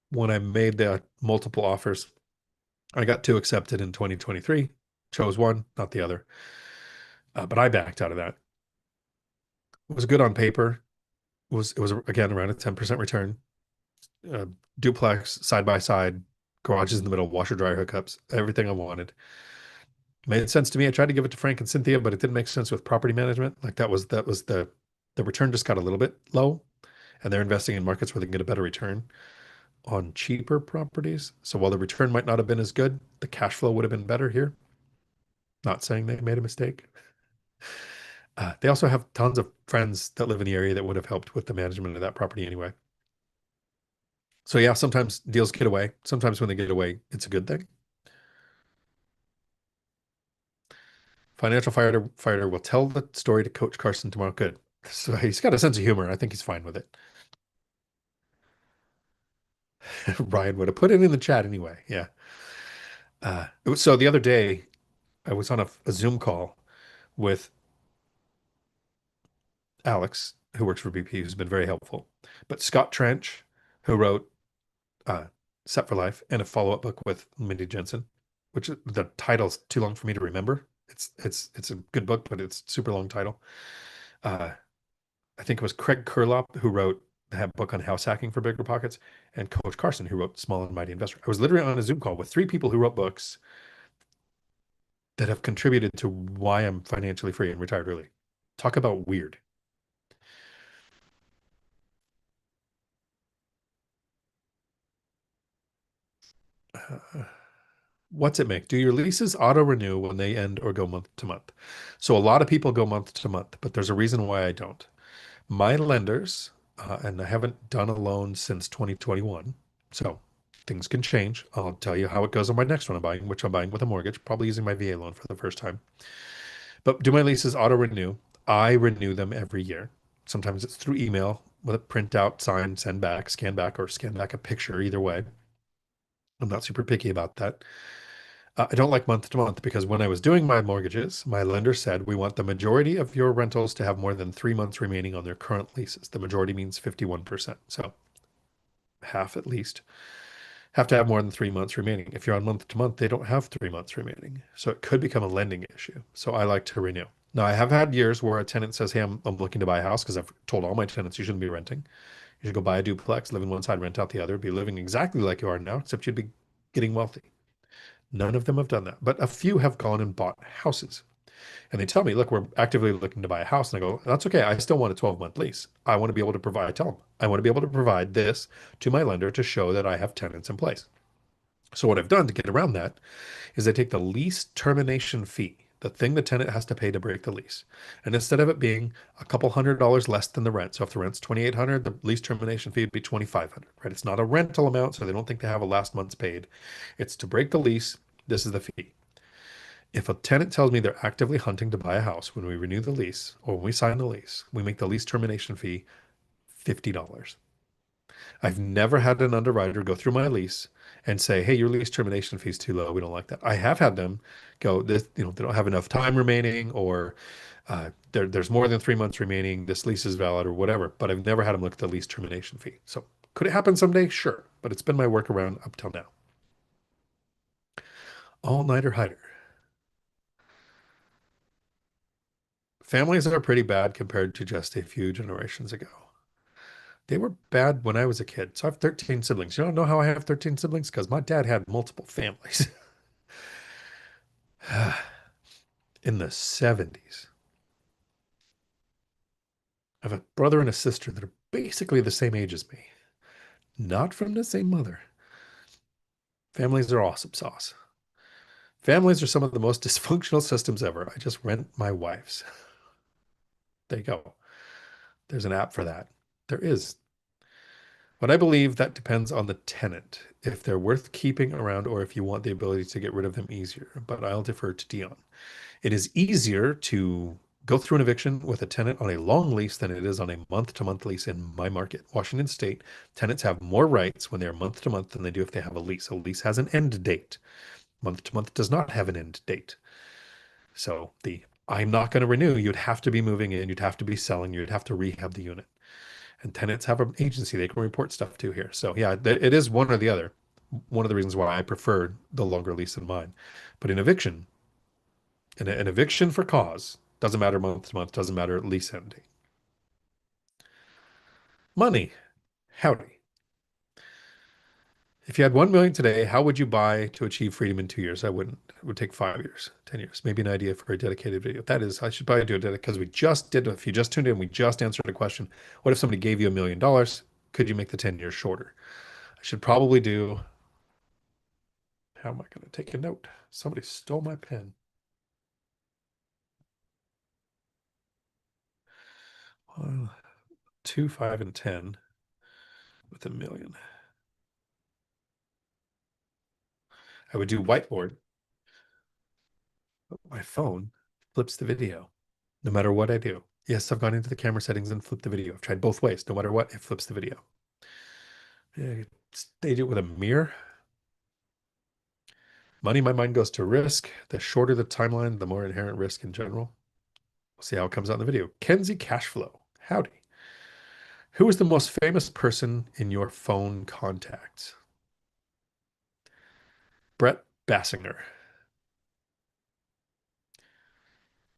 when I made the multiple offers, I got two accepted in 2023, chose one, not the other. But I backed out of that. It was good on paper. It was again around a 10% return. Uh, Duplex, side by side, garages in the middle, washer dryer hookups, everything I wanted. Made sense to me. I tried to give it to Frank and Cynthia, but it didn't make sense with property management. Like that was the return just got a little bit low, and they're investing in markets where they can get a better return on cheaper properties. So while the return might not have been as good, the cash flow would have been better here. Not saying they made a mistake. They also have tons of friends that live in the area that would have helped with the management of that property anyway. So yeah, sometimes deals get away. Sometimes when they get away, it's a good thing. Financial fighter will tell the story to Coach Carson tomorrow. Good. So he's got a sense of humor. I think he's fine with it. Ryan would have put it in the chat anyway. Yeah. So the other day, I was on a Zoom call with Alex, who works for BP, who's been very helpful, but Scott Trench, who wrote uh, Set for Life and a follow-up book with Mindy Jensen, which the title's too long for me to remember. It's a good book, but it's super long title. Uh, I think it was Craig Kurlop who wrote that book on house hacking for BiggerPockets, and Coach Carson who wrote Small and Mighty Investor. I was literally on a Zoom call with three people who wrote books that have contributed to why I'm financially free and retired early. Talk about weird. Uh, what's it make? Do your leases auto renew when they end or go month to month? So a lot of people go month to month, but there's a reason why I don't. My lenders, and I haven't done a loan since 2021, so things can change. I'll tell you how it goes on my next one I'm buying, which I'm buying with a mortgage, probably using my VA loan for the first time. But do my leases auto renew? I renew them every year. Sometimes it's through email with a printout, sign, send back, or scan back a picture, either way. I'm not super picky about that. I don't like month to month because when I was doing my mortgages, my lender said we want the majority of your rentals to have more than 3 months remaining on their current leases. The majority means 51%. So half at least have to have more than 3 months remaining. If you're on month to month, they don't have 3 months remaining. So it could become a lending issue. So I like to renew. Now, I have had years where a tenant says, hey, I'm looking to buy a house because I've told all my tenants you shouldn't be renting. You should go buy a duplex, live in one side, rent out the other, be living exactly like you are now, except you'd be getting wealthy. None of them have done that, but a few have gone and bought houses. And they tell me, look, we're actively looking to buy a house. And I go, that's okay. I still want a 12-month lease. I want to be able to provide, I tell them, I want to be able to provide this to my lender to show that I have tenants in place. So what I've done to get around that is I take the lease termination fee, the thing the tenant has to pay to break the lease. And instead of it being a couple $100 less than the rent, so if the rent's 2,800, the lease termination fee would be 2,500, right? It's not a rental amount, so they don't think they have a last month's paid. It's to break the lease. This is the fee. If a tenant tells me they're actively hunting to buy a house when we renew the lease or when we sign the lease, we make the lease termination fee $50. I've never had an underwriter go through my lease and say, "Hey, your lease termination fee is too low. We don't like that." I have had them go, "This, they don't have enough time remaining, or there's more than 3 months remaining. This lease is valid, or whatever." But I've never had them look at the lease termination fee. So could it happen someday? Sure, but it's been my workaround up till now. All-nighter hider. Families are pretty bad compared to just a few generations ago. They were bad when I was a kid. So I have 13 siblings. You don't know how I have 13 siblings? Because my dad had multiple families in the 70s. I have a brother and a sister that are basically the same age as me, not from the same mother. Families are awesome sauce. Families are some of the most dysfunctional systems ever. I just rent my wife's. There you go. There's an app for that. There is. But I believe that depends on the tenant, if they're worth keeping around or if you want the ability to get rid of them easier. But I'll defer to Dion. It is easier to go through an eviction with a tenant on a long lease than it is on a month-to-month lease in my market. Washington State, tenants have more rights when they're month-to-month than they do if they have a lease. A lease has an end date. Month-to-month does not have an end date. So the I'm not going to renew, you'd have to be moving in, you'd have to be selling, you'd have to rehab the unit. And tenants have an agency they can report stuff to here. So yeah, it is one or the other. One of the reasons why I prefer the longer lease than mine. But in eviction, an eviction for cause doesn't matter month to month, doesn't matter lease ending. Money, howdy. If you had 1 million today, how would you buy to achieve freedom in 2 years? I wouldn't. It would take 5 years, 10 years. Maybe an idea for a dedicated video. That is, I should probably do it because we just did. If you just tuned in, we just answered a question. What if somebody gave you $1 million? Could you make the 10 years shorter? I should probably do. How am I going to take a note? Somebody stole my pen. 2, 5, and 10 with a million. I would do whiteboard. But my phone flips the video no matter what I do. Yes, I've gone into the camera settings and flipped the video. I've tried both ways. No matter what, it flips the video. Yeah, stage it with a mirror. Money, my mind goes to risk. The shorter the timeline, the more inherent risk in general. We'll see how it comes out in the video. Kenzie Cashflow. Howdy. Who is the most famous person in your phone contacts? Brett Bassinger.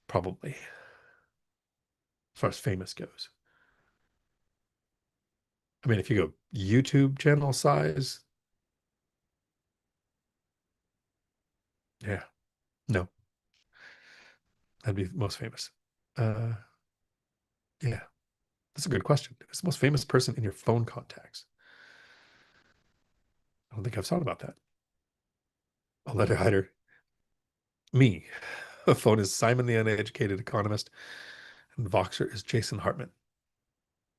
Probably. As far as famous goes. I mean, if you go YouTube channel size, yeah, no, that'd be most famous. Uh, yeah, that's a good question. Who's the most famous person in your phone contacts? I don't think I've thought about that. A letter hider. Me. A phone is Simon the Uneducated Economist, and Voxer is Jason Hartman.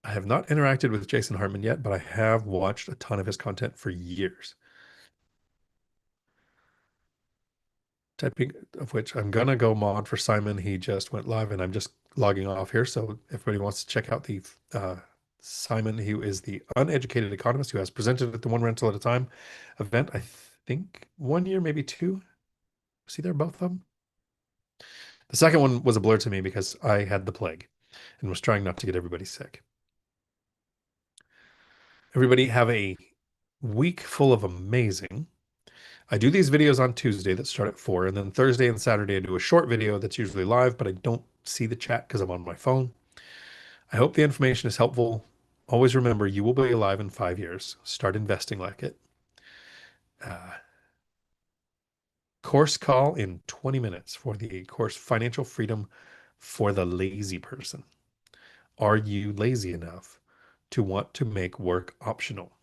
I have not interacted with Jason Hartman yet, but I have watched a ton of his content for years. Typing of which I'm gonna go mod for Simon. He just went live and I'm just logging off here. So if everybody wants to check out the Simon, who is the uneducated economist who has presented at the One Rental at a Time event, I think 1 year, maybe two. See there, both of them. The second one was a blur to me because I had the plague and was trying not to get everybody sick. Everybody have a week full of amazing. I do these videos on Tuesday that start at 4, and then Thursday and Saturday I do a short video that's usually live, but I don't see the chat because I'm on my phone. I hope the information is helpful. Always remember you will be alive in 5 years. Start investing like it. Uh, Course call in 20 minutes for the course Financial Freedom for the Lazy Person. Are you lazy enough to want to make work optional?